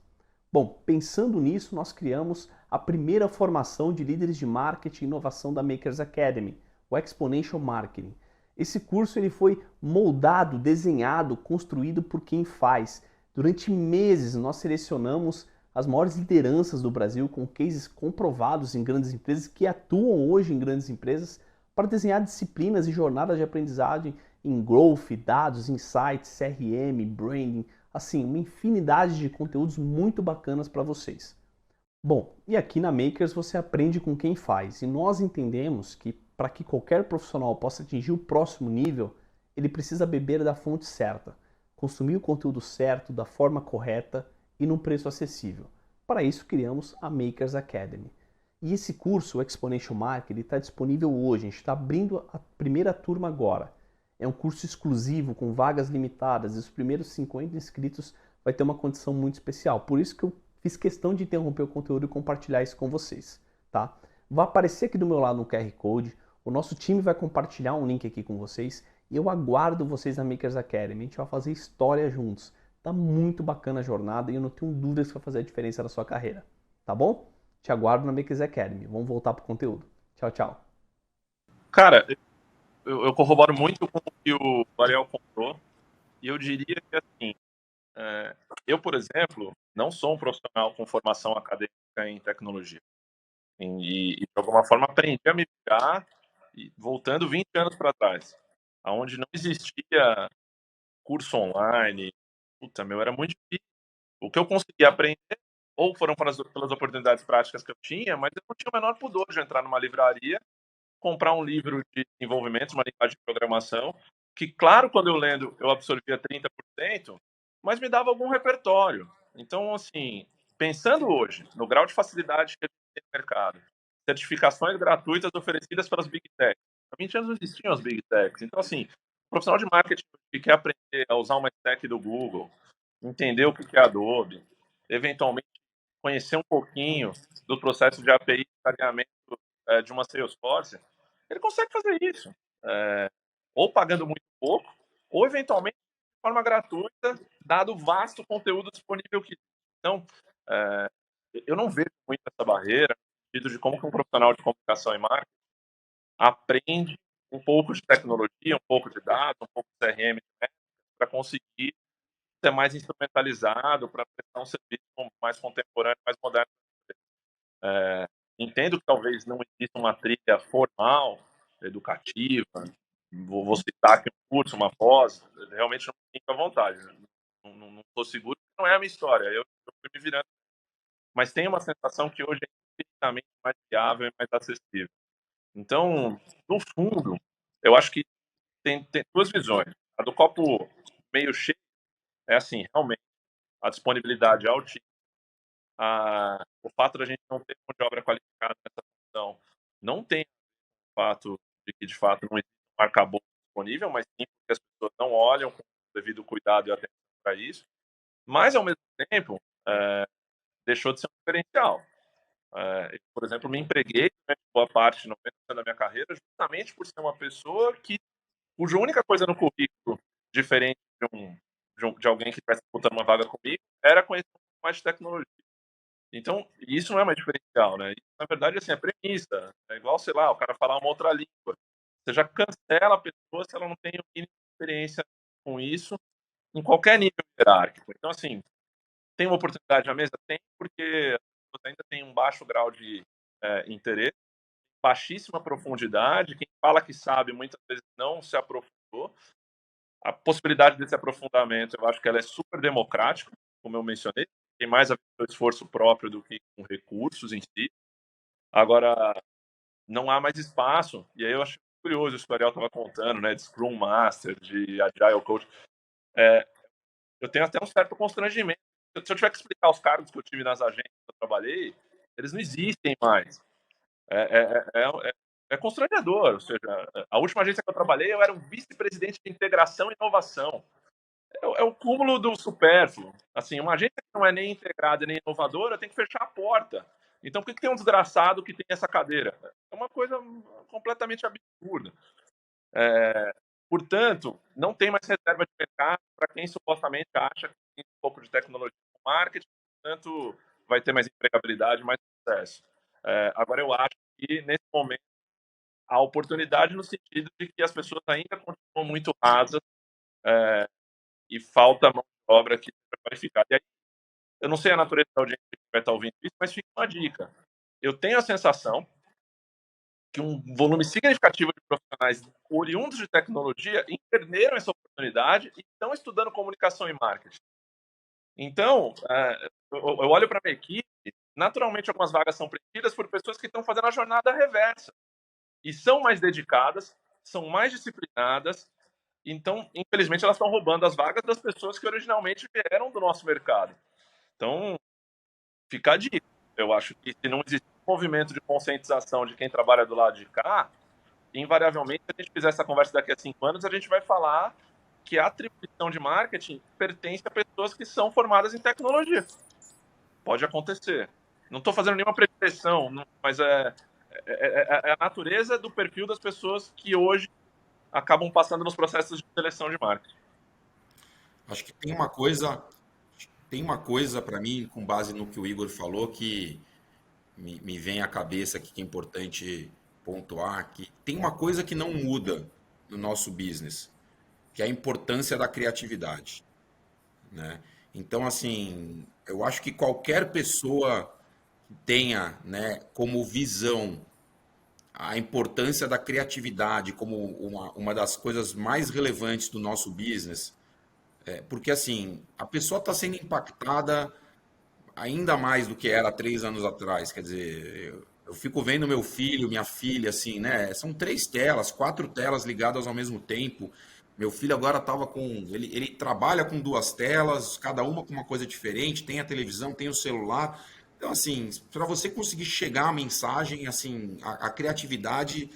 Bom, pensando nisso, nós criamos a primeira formação de líderes de marketing e inovação da Makers Academy, o Exponential Marketing. Esse curso ele foi moldado, desenhado, construído por quem faz. Durante meses nós selecionamos as maiores lideranças do Brasil com cases comprovados em grandes empresas que atuam hoje em grandes empresas para desenhar disciplinas e jornadas de aprendizagem em growth, dados, insights, CRM, branding, assim, uma infinidade de conteúdos muito bacanas para vocês. Bom, e aqui na Makers você aprende com quem faz e nós entendemos que para que qualquer profissional possa atingir o próximo nível, ele precisa beber da fonte certa. consumir o conteúdo certo, da forma correta e num preço acessível. Para isso criamos a Makers Academy. E esse curso, o Exponential Marketing, está disponível hoje, a gente está abrindo a primeira turma agora. É um curso exclusivo, com vagas limitadas, e os primeiros 50 inscritos vai ter uma condição muito especial. Por isso que eu fiz questão de interromper o conteúdo e compartilhar isso com vocês, tá? Vai aparecer aqui do meu lado no QR Code, o nosso time vai compartilhar um link aqui com vocês e eu aguardo vocês na Makers Academy. A gente vai fazer história juntos. Tá muito bacana a jornada e eu não tenho dúvidas que vai fazer a diferença na sua carreira, tá bom? Te aguardo na Makers Academy. Vamos voltar pro conteúdo. Tchau, tchau. Cara, eu corroboro muito com o que o Ariel contou e eu diria que, assim, eu, por exemplo, não sou um profissional com formação acadêmica em tecnologia. E de alguma forma, aprendi a me virar, voltando 20 anos para trás, onde não existia curso online. Puta, meu, era muito difícil. O que eu conseguia aprender, ou foram pelas oportunidades práticas que eu tinha, mas eu não tinha o menor pudor de entrar numa livraria, comprar um livro de desenvolvimento, uma linguagem de programação, que, claro, quando eu lendo, eu absorvia 30%, mas me dava algum repertório. Então, assim, pensando hoje no grau de facilidade que tem no mercado, certificações gratuitas oferecidas pelas Big Techs. Há 20 anos não existiam as Big Techs. Então, assim, o profissional de marketing que quer aprender a usar uma stack do Google, entender o que é Adobe, eventualmente conhecer um pouquinho do processo de API de carregamento de uma Salesforce, ele consegue fazer isso. Ou pagando muito pouco, ou eventualmente de forma gratuita, dado o vasto conteúdo disponível que. Então, eu não vejo muito essa barreira, no sentido de como que um profissional de comunicação e marketing aprende um pouco de tecnologia, um pouco de dados, um pouco de CRM, para conseguir ser mais instrumentalizado, para prestar um serviço mais contemporâneo, mais moderno. Entendo que talvez não exista uma trilha formal, educativa, vou citar aqui um curso, uma pós, realmente não me sinto à vontade. Não estou seguro, não é a minha história, eu fui me virando. Mas tem uma sensação que hoje é infinitamente mais viável e mais acessível. Então, no fundo, eu acho que tem duas visões. A do copo meio cheio é assim, realmente, a disponibilidade é altíssima. O fato de a gente não ter mão de obra qualificada nessa função não tem o fato de que, de fato, não existe um arcabouço disponível, mas sim porque as pessoas não olham com o devido cuidado e atenção para isso. Mas, ao mesmo tempo, deixou de ser um diferencial. Eu, por exemplo, me empreguei durante boa parte, 90% da minha carreira, justamente por ser uma pessoa cuja única coisa no currículo, diferente de alguém que estivesse disputando uma vaga comigo, era conhecer um pouco mais de tecnologia. Então, isso não é mais diferencial, né? Isso, na verdade, assim, é premissa. É igual, sei lá, o cara falar uma outra língua. Você já cancela a pessoa se ela não tem o mínimo de experiência com isso, em qualquer nível hierárquico. Então, assim, tem uma oportunidade na mesa? Tem, porque as pessoas ainda têm um baixo grau de interesse, baixíssima profundidade. Quem fala que sabe, muitas vezes não se aprofundou. A possibilidade desse aprofundamento, eu acho que ela é super democrática, como eu mencionei. Tem mais a ver com o esforço próprio do que com recursos em si. Agora, não há mais espaço. E aí eu acho curioso isso que o Ariel estava contando, né? De Scrum Master, de Agile Coach. Eu tenho até um certo constrangimento. Se eu tiver que explicar os cargos que eu tive nas agências que eu trabalhei, eles não existem mais. É constrangedor. Ou seja, a última agência que eu trabalhei, eu era um vice-presidente de integração e inovação. É o cúmulo do supérfluo. Assim, uma agência que não é nem integrada nem inovadora tem que fechar a porta. Então, por que tem um desgraçado que tem essa cadeira? É uma coisa completamente absurda. Portanto, não tem mais reserva de mercado para quem supostamente acha que tem um pouco de tecnologia no marketing, portanto, vai ter mais empregabilidade, mais sucesso. Agora, eu acho que, nesse momento, há oportunidade no sentido de que as pessoas ainda continuam muito rasas e falta mão de obra que seja qualificada. E aí, eu não sei a natureza da audiência que vai estar ouvindo isso, mas fica uma dica. Eu tenho a sensação que um volume significativo de profissionais oriundos de tecnologia entenderam essa oportunidade e estão estudando comunicação e marketing. Então, eu olho para a minha equipe, naturalmente algumas vagas são preenchidas por pessoas que estão fazendo a jornada reversa. E são mais dedicadas, são mais disciplinadas, Então, infelizmente, elas estão roubando as vagas das pessoas que originalmente vieram do nosso mercado. Então, fica a dica. Eu acho que se não existe um movimento de conscientização de quem trabalha do lado de cá, invariavelmente, se a gente fizer essa conversa daqui a 5 anos, a gente vai falar que a atribuição de marketing pertence a pessoas que são formadas em tecnologia. Pode acontecer. Não estou fazendo nenhuma prevenção, mas é a natureza do perfil das pessoas que hoje acabam passando nos processos de seleção de marketing. Acho que tem uma coisa para mim, com base no que o Igor falou, que me vem à cabeça aqui que é importante pontuar, que tem uma coisa que não muda no nosso business, que é a importância da criatividade, né? Então, assim, eu acho que qualquer pessoa que tenha, né, como visão a importância da criatividade como uma das coisas mais relevantes do nosso business, porque assim, a pessoa está sendo impactada ainda mais do que era 3 anos atrás. Quer dizer, eu fico vendo meu filho, minha filha, assim, né? São 3 telas, 4 telas ligadas ao mesmo tempo. Meu filho agora estava com. Ele trabalha com 2 telas, cada uma com uma coisa diferente, tem a televisão, tem o celular. Então, assim, para você conseguir chegar à mensagem, assim, a criatividade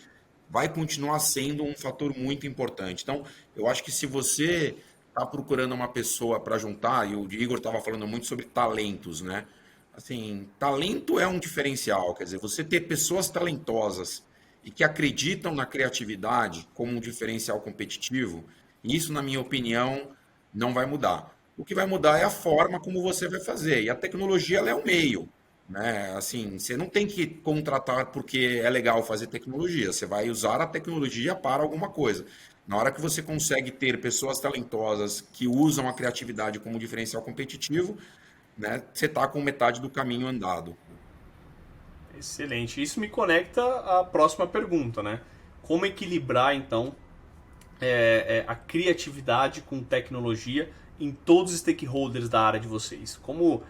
vai continuar sendo um fator muito importante. Então, eu acho que se você está procurando uma pessoa para juntar, e o Igor estava falando muito sobre talentos, né? Assim, talento é um diferencial, quer dizer, você ter pessoas talentosas e que acreditam na criatividade como um diferencial competitivo, isso, na minha opinião, não vai mudar. O que vai mudar é a forma como você vai fazer, e a tecnologia ela é um meio, né? Assim, você não tem que contratar porque é legal fazer tecnologia, você vai usar a tecnologia para alguma coisa. Na hora que você consegue ter pessoas talentosas que usam a criatividade como diferencial competitivo, né, você está com metade do caminho andado. Excelente. Isso me conecta à próxima pergunta, né? Como equilibrar, então, a criatividade com tecnologia em todos os stakeholders da área de vocês? Como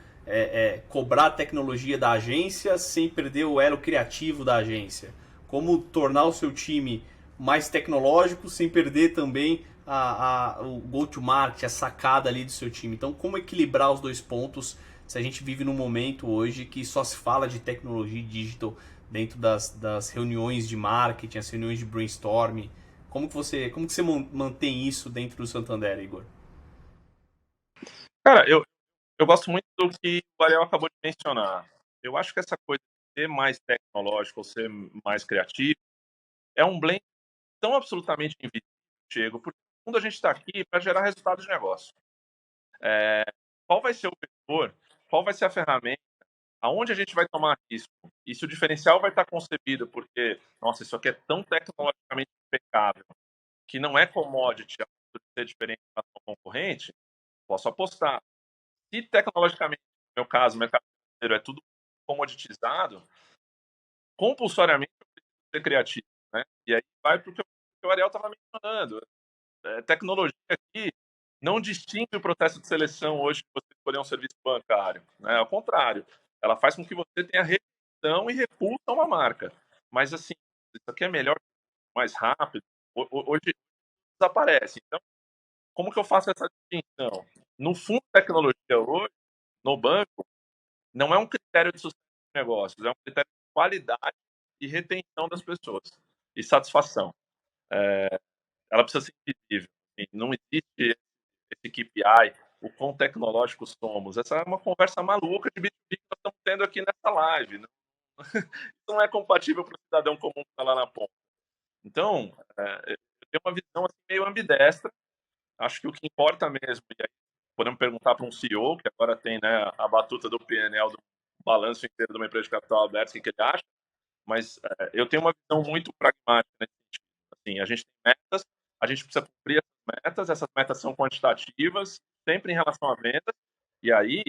cobrar a tecnologia da agência sem perder o elo criativo da agência? Como tornar o seu time mais tecnológico sem perder também o go-to-market, a sacada ali do seu time? Então, como equilibrar os dois pontos se a gente vive num momento hoje que só se fala de tecnologia e digital dentro das reuniões de marketing, as reuniões de brainstorming? Como que você mantém isso dentro do Santander, Igor? Cara, eu gosto muito do que o Ariel acabou de mencionar. Eu acho que essa coisa de ser mais tecnológico ou ser mais criativo é um blend tão absolutamente invisível, Diego, porque no fundo a gente está aqui para gerar resultados de negócio. Qual vai ser o vetor? Qual vai ser a ferramenta? Aonde a gente vai tomar risco? E se o diferencial vai estar concebido porque, nossa, isso aqui é tão tecnologicamente impecável que não é commodity, a ponto de ser diferente da concorrente, posso apostar. Se tecnologicamente, no meu caso, o mercado financeiro é tudo comoditizado, compulsoriamente eu preciso ser criativo, né? E aí vai para o que o Ariel estava mencionando. Tecnologia aqui não distingue o processo de seleção hoje que você escolher um serviço bancário, né? Ao contrário, ela faz com que você tenha rejeição e repulsa a uma marca. Mas assim, isso aqui é melhor, mais rápido. Hoje desaparece. Então, como que eu faço essa distinção? No fundo, tecnologia hoje, no banco, não é um critério de sucesso de negócios, é um critério de qualidade e retenção das pessoas e satisfação. Ela precisa ser invisível. Assim, não existe esse KPI, o quão tecnológicos somos. Essa é uma conversa maluca de B2B que nós estamos tendo aqui nessa live. Né? Isso não é compatível para o cidadão comum que está lá na ponta. Então, eu tenho uma visão assim, meio ambidestra. Acho que o que importa mesmo, e aí podemos perguntar para um CEO, que agora tem, né, a batuta do PNL, do balanço inteiro de uma empresa de capital aberto, o que ele acha, mas eu tenho uma visão muito pragmática nesse sentido. Assim, a gente tem metas, a gente precisa cumprir essas metas são quantitativas, sempre em relação à venda, e aí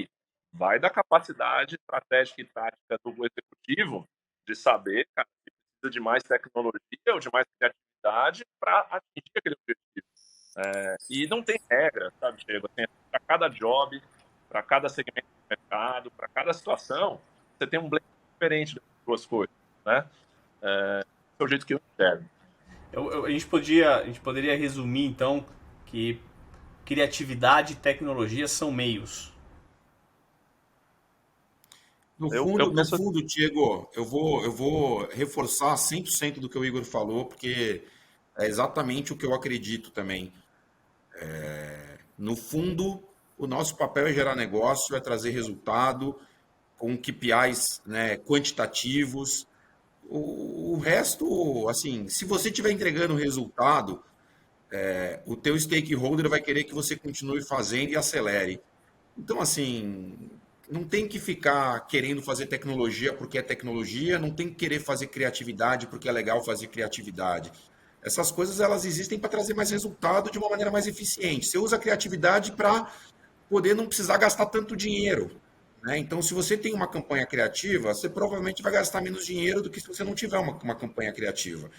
vai da capacidade estratégica e tática do executivo de saber, cara, que precisa de mais tecnologia ou de mais criatividade para atingir aquele objetivo. E não tem regra, sabe, Diego? Assim, para cada job, para cada segmento do mercado, para cada situação, você tem um blend diferente das duas coisas, né? Esse é o jeito que eu enxergo. A gente poderia resumir, então, que criatividade e tecnologia são meios. No Eu fundo, no penso. fundo, Diego, eu vou reforçar 100% do que o Igor falou, porque é exatamente o que eu acredito também. No fundo, o nosso papel é gerar negócio, é trazer resultado com KPIs, né, quantitativos. O resto, assim, se você estiver entregando resultado, o teu stakeholder vai querer que você continue fazendo e acelere. Então, assim, não tem que ficar querendo fazer tecnologia porque é tecnologia, não tem que querer fazer criatividade porque é legal fazer criatividade. Essas coisas elas existem para trazer mais resultado de uma maneira mais eficiente. Você usa a criatividade para poder não precisar gastar tanto dinheiro, né? Então, se você tem uma campanha criativa, você provavelmente vai gastar menos dinheiro do que se você não tiver uma campanha criativa.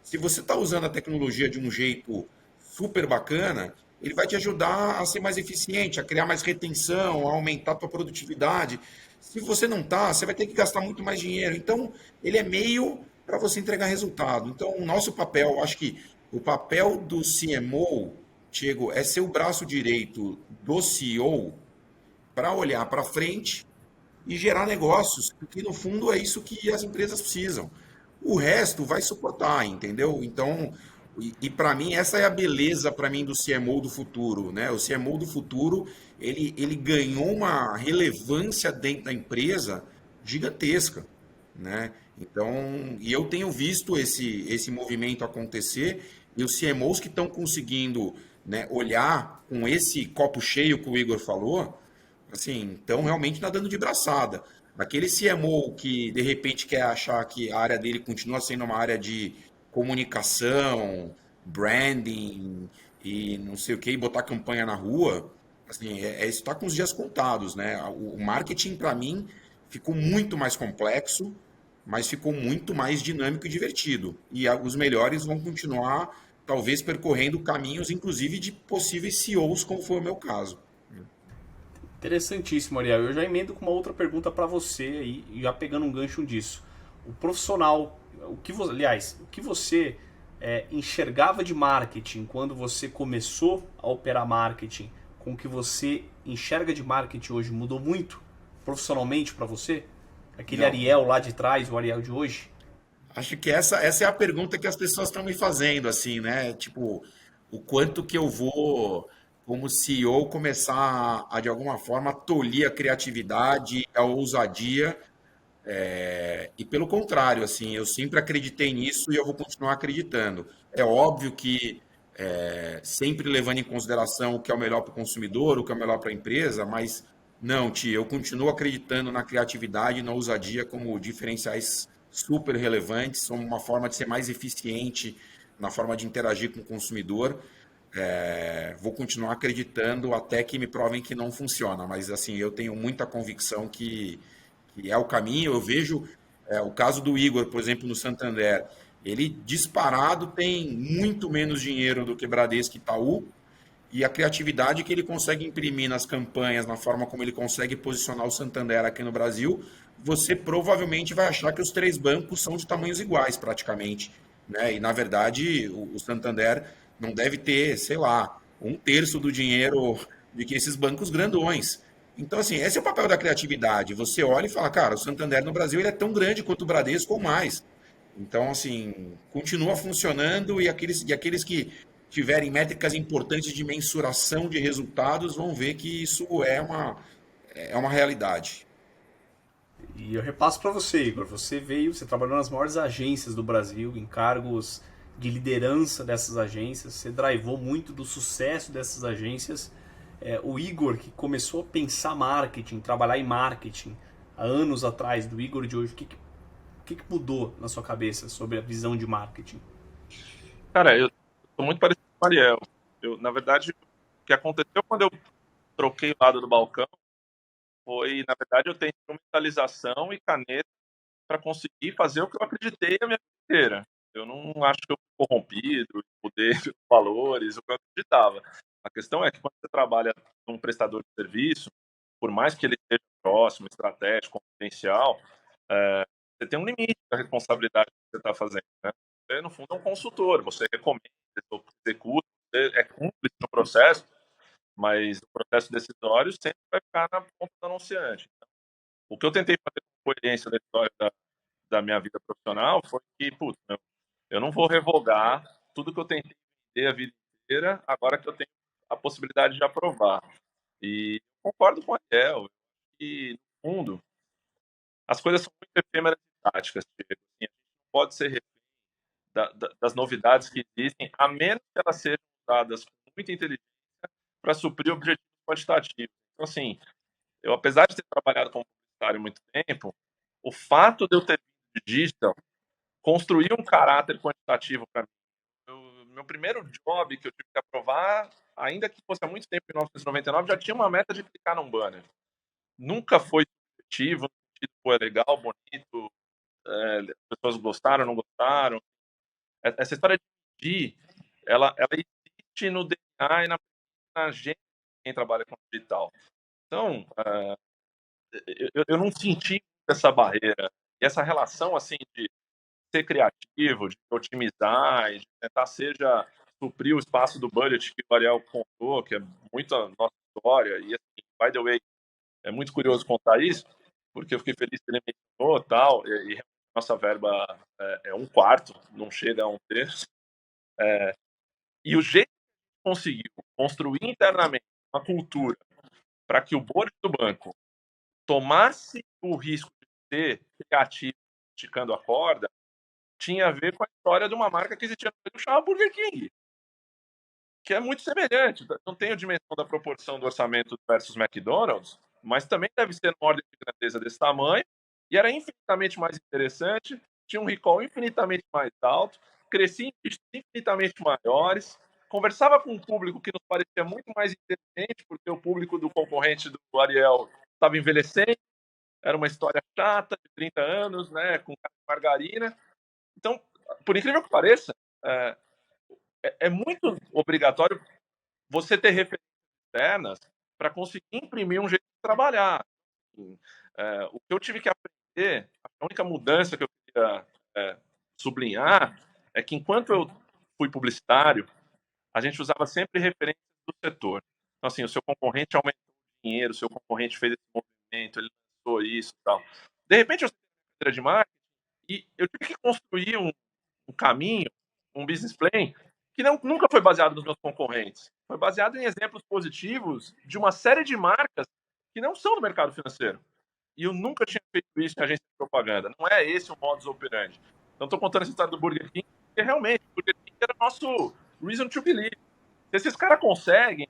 Se você está usando a tecnologia de um jeito super bacana, ele vai te ajudar a ser mais eficiente, a criar mais retenção, a aumentar a tua produtividade. Se você não está, você vai ter que gastar muito mais dinheiro. Então, ele é meio para você entregar resultado. Então, o nosso papel, acho que o papel do CMO, Diego, é ser o braço direito do CEO para olhar para frente e gerar negócios, porque no fundo é isso que as empresas precisam. O resto vai suportar, entendeu? Então, para mim essa é a beleza para mim do CMO do futuro, né? O CMO do futuro, ele ganhou uma relevância dentro da empresa gigantesca, né? Então, e eu tenho visto esse movimento acontecer e os CMOs que estão conseguindo, né, olhar com esse copo cheio que o Igor falou, assim, estão realmente nadando de braçada. Aquele CMO que de repente quer achar que a área dele continua sendo uma área de comunicação, branding e não sei o que, e botar campanha na rua, assim, isso está com os dias contados, né? O marketing, para mim, ficou muito mais complexo, mas ficou muito mais dinâmico e divertido. E os melhores vão continuar, talvez, percorrendo caminhos, inclusive, de possíveis CEOs, como foi o meu caso. Interessantíssimo, Ariel. Eu já emendo com uma outra pergunta para você aí, já pegando um gancho disso. O profissional, o que você enxergava de marketing quando você começou a operar marketing, com o que você enxerga de marketing hoje mudou muito profissionalmente para você? Aquele Não. Ariel lá de trás, o Ariel de hoje? Acho que essa é a pergunta que as pessoas estão me fazendo, assim, né? Tipo, o quanto que eu vou, como CEO, começar a de alguma forma, tolir a criatividade, a ousadia. E pelo contrário, assim, eu sempre acreditei nisso e eu vou continuar acreditando. É óbvio que sempre levando em consideração o que é o melhor para o consumidor, o que é o melhor para a empresa, mas não, Tia, eu continuo acreditando na criatividade e na ousadia como diferenciais super relevantes, como uma forma de ser mais eficiente na forma de interagir com o consumidor. Vou continuar acreditando até que me provem que não funciona, mas assim, eu tenho muita convicção que é o caminho. Eu vejo o caso do Igor, por exemplo, no Santander. Ele disparado tem muito menos dinheiro do que Bradesco e Itaú, e a criatividade que ele consegue imprimir nas campanhas, na forma como ele consegue posicionar o Santander aqui no Brasil, você provavelmente vai achar que os três bancos são de tamanhos iguais, praticamente, né? E, na verdade, o Santander não deve ter, sei lá, um terço do dinheiro de que esses bancos grandões. Então, assim, esse é o papel da criatividade. Você olha e fala, cara, o Santander no Brasil ele é tão grande quanto o Bradesco ou mais. Então, assim, continua funcionando e aqueles que tiverem métricas importantes de mensuração de resultados vão ver que isso é uma realidade. E eu repasso para você, Igor. Você trabalhou nas maiores agências do Brasil, em cargos de liderança dessas agências, você drivou muito do sucesso dessas agências. O Igor, que começou a pensar marketing, trabalhar em marketing há anos atrás, do Igor de hoje, o que mudou na sua cabeça sobre a visão de marketing? Cara, eu sou muito parecido com o Ariel. Na verdade, o que aconteceu quando eu troquei o lado do balcão foi, na verdade, eu ter instrumentalização e caneta para conseguir fazer o que eu acreditei a minha vida inteira. Eu não acho que eu fui corrompido, poder, valores, o que eu acreditava. A questão é que quando você trabalha com um prestador de serviço, por mais que ele seja próximo, estratégico, confidencial, você tem um limite da responsabilidade que você está fazendo, né? Você, no fundo, é um consultor. Você recomenda, você executa, você é cúmplice no processo, mas o processo decisório sempre vai ficar na ponta do anunciante. O que eu tentei fazer com coerência da história da minha vida profissional foi que, putz, eu não vou revogar tudo que eu tentei vender a vida inteira, agora que eu tenho a possibilidade de aprovar. E concordo com a Ariel, que, no fundo, as coisas são muito efêmeras e táticas, Diego. Assim, a gente não pode ser refém das novidades que existem, a menos que elas sejam usadas com muita inteligência para suprir objetivos quantitativos. Então, assim, eu, apesar de ter trabalhado como publicitário há muito tempo, o fato de eu ter vindo de digital construiu um caráter quantitativo para mim. Meu primeiro job que eu tive que aprovar, ainda que fosse há muito tempo, em 1999, já tinha uma meta de clicar num banner. Nunca foi subjetivo, foi legal, bonito, as pessoas gostaram, não gostaram. Essa história de medir, ela existe no DNA e na gente, quem trabalha com digital. Então, eu não senti essa barreira. E essa relação, assim, de ser criativo, de otimizar, e de tentar suprir o espaço do budget que o Ariel contou, que é muito a nossa história. E, assim, by the way, é muito curioso contar isso, porque eu fiquei feliz que ele mencionou e tal, e nossa verba é um quarto, não chega a um terço. E o jeito que a gente conseguiu construir internamente uma cultura para que o board do banco tomasse o risco de ser criativo, esticando a corda, tinha a ver com a história de uma marca que existia no Brasil que chamava Burger King, que é muito semelhante. Não tem a dimensão da proporção do orçamento versus McDonald's, mas também deve ser uma ordem de grandeza desse tamanho, e era infinitamente mais interessante, tinha um recall infinitamente mais alto, crescia em pistas infinitamente maiores, conversava com um público que nos parecia muito mais inteligente, porque o público do concorrente do Ariel estava envelhecendo, era uma história chata, de 30 anos, né, com margarina. Então, por incrível que pareça, é muito obrigatório você ter referências externas para conseguir imprimir um jeito de trabalhar. O que eu tive que aprender, a única mudança que eu queria sublinhar, é que enquanto eu fui publicitário, a gente usava sempre referências do setor. Então, assim, o seu concorrente aumentou o dinheiro, o seu concorrente fez esse movimento, ele lançou isso e tal. De repente, eu saí da carreira de marketing e eu tive que construir um caminho, um business plan, que nunca foi baseado nos meus concorrentes. Foi baseado em exemplos positivos de uma série de marcas que não são do mercado financeiro. E eu nunca tinha feito isso em agência de propaganda. Não é esse o modus operandi. Então, estou contando essa história do Burger King, porque realmente o Burger King era o nosso reason to believe. Se esses caras conseguem,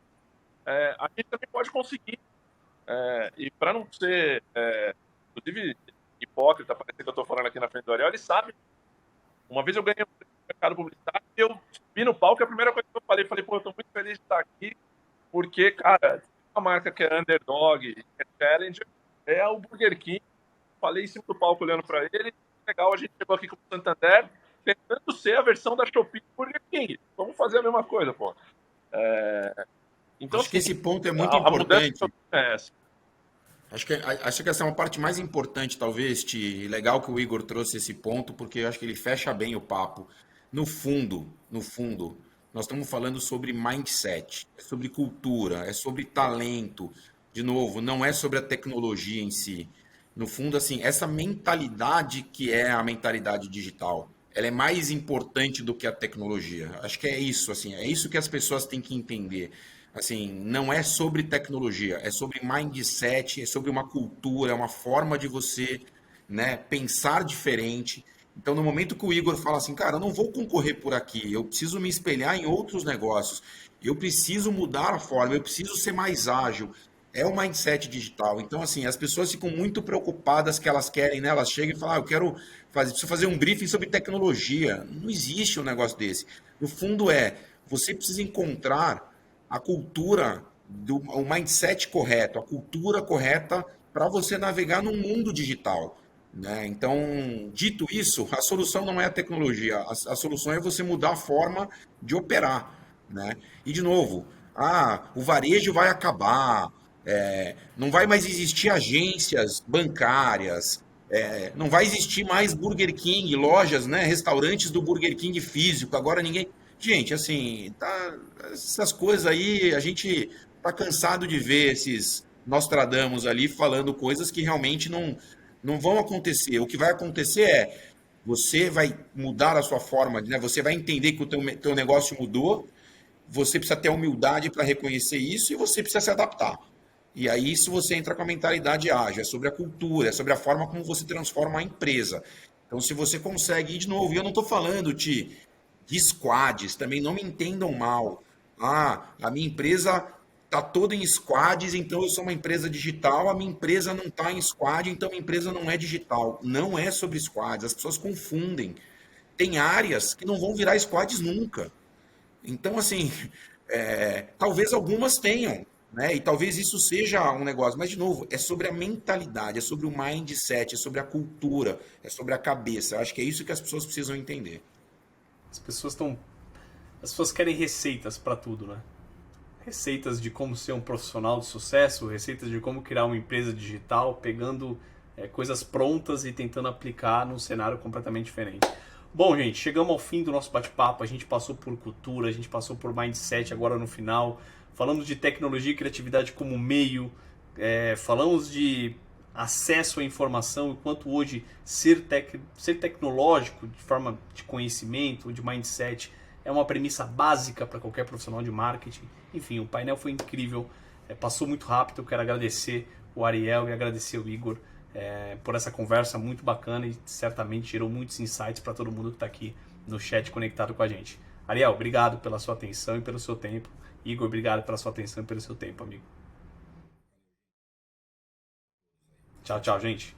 a gente também pode conseguir. E para não ser, inclusive, hipócrita, parece que eu estou falando aqui na frente do Ariel, ele sabe. Uma vez eu ganhei um prêmio no mercado publicitário e eu subi no palco e a primeira coisa que eu falei, pô, eu estou muito feliz de estar aqui, porque, cara, uma marca que é underdog, que é challenger, é o Burger King. Falei em cima do palco olhando para ele, legal, a gente chegou aqui com o Santander, tentando ser a versão da Shopee do Burger King. Vamos fazer a mesma coisa, pô. Então, acho que esse ponto é muito importante. Acho que essa é uma parte mais importante, talvez, legal que o Igor trouxe esse ponto, porque eu acho que ele fecha bem o papo. No fundo, nós estamos falando sobre mindset, é sobre cultura, é sobre talento. De novo, não é sobre a tecnologia em si. No fundo, assim, essa mentalidade que é a mentalidade digital, ela é mais importante do que a tecnologia. Acho que é isso, assim, é isso que as pessoas têm que entender. Assim, não é sobre tecnologia, é sobre mindset, é sobre uma cultura, é uma forma de você, né, pensar diferente. Então, no momento que o Igor fala assim, cara, eu não vou concorrer por aqui, eu preciso me espelhar em outros negócios, eu preciso mudar a forma, eu preciso ser mais ágil. É o mindset digital. Então, assim, as pessoas ficam muito preocupadas que elas querem, né? Elas chegam e falam, preciso fazer um briefing sobre tecnologia. Não existe um negócio desse. No fundo você precisa encontrar a cultura, o mindset correto, a cultura correta para você navegar no mundo digital. Né? Então, dito isso, a solução não é a tecnologia, a solução é você mudar a forma de operar. Né? E, de novo, o varejo vai acabar, não vai mais existir agências bancárias, Não vai existir mais Burger King, lojas, né, restaurantes do Burger King físico. Agora ninguém. Gente, assim, essas coisas aí, a gente tá cansado de ver esses Nostradamus ali falando coisas que realmente não vão acontecer. O que vai acontecer é você vai mudar a sua forma, né? Você vai entender que o teu negócio mudou, você precisa ter humildade para reconhecer isso e você precisa se adaptar. E aí, se você entra com a mentalidade ágil, é sobre a cultura, é sobre a forma como você transforma a empresa. Então, se você consegue ir de novo, e eu não estou falando de squads, também não me entendam mal. A minha empresa está toda em squads, então eu sou uma empresa digital, a minha empresa não está em squad, então a minha empresa não é digital. Não é sobre squads, as pessoas confundem. Tem áreas que não vão virar squads nunca. Então, assim, talvez algumas tenham, né? E talvez isso seja um negócio, mas de novo, é sobre a mentalidade, é sobre o mindset, é sobre a cultura, é sobre a cabeça. Eu acho que é isso que as pessoas precisam entender. As pessoas querem receitas para tudo, né? Receitas de como ser um profissional de sucesso, receitas de como criar uma empresa digital, pegando coisas prontas e tentando aplicar num cenário completamente diferente. Bom, gente, chegamos ao fim do nosso bate-papo. A gente passou por cultura, a gente passou por mindset agora no final. Falamos de tecnologia e criatividade como meio. Falamos de acesso à informação e quanto hoje ser tecnológico de forma de conhecimento, de mindset, é uma premissa básica para qualquer profissional de marketing. Enfim, o painel foi incrível, passou muito rápido. Eu quero agradecer o Ariel e agradecer o Igor por essa conversa muito bacana e certamente gerou muitos insights para todo mundo que está aqui no chat conectado com a gente. Ariel, obrigado pela sua atenção e pelo seu tempo. Igor, obrigado pela sua atenção e pelo seu tempo, amigo. Tchau, tchau, gente.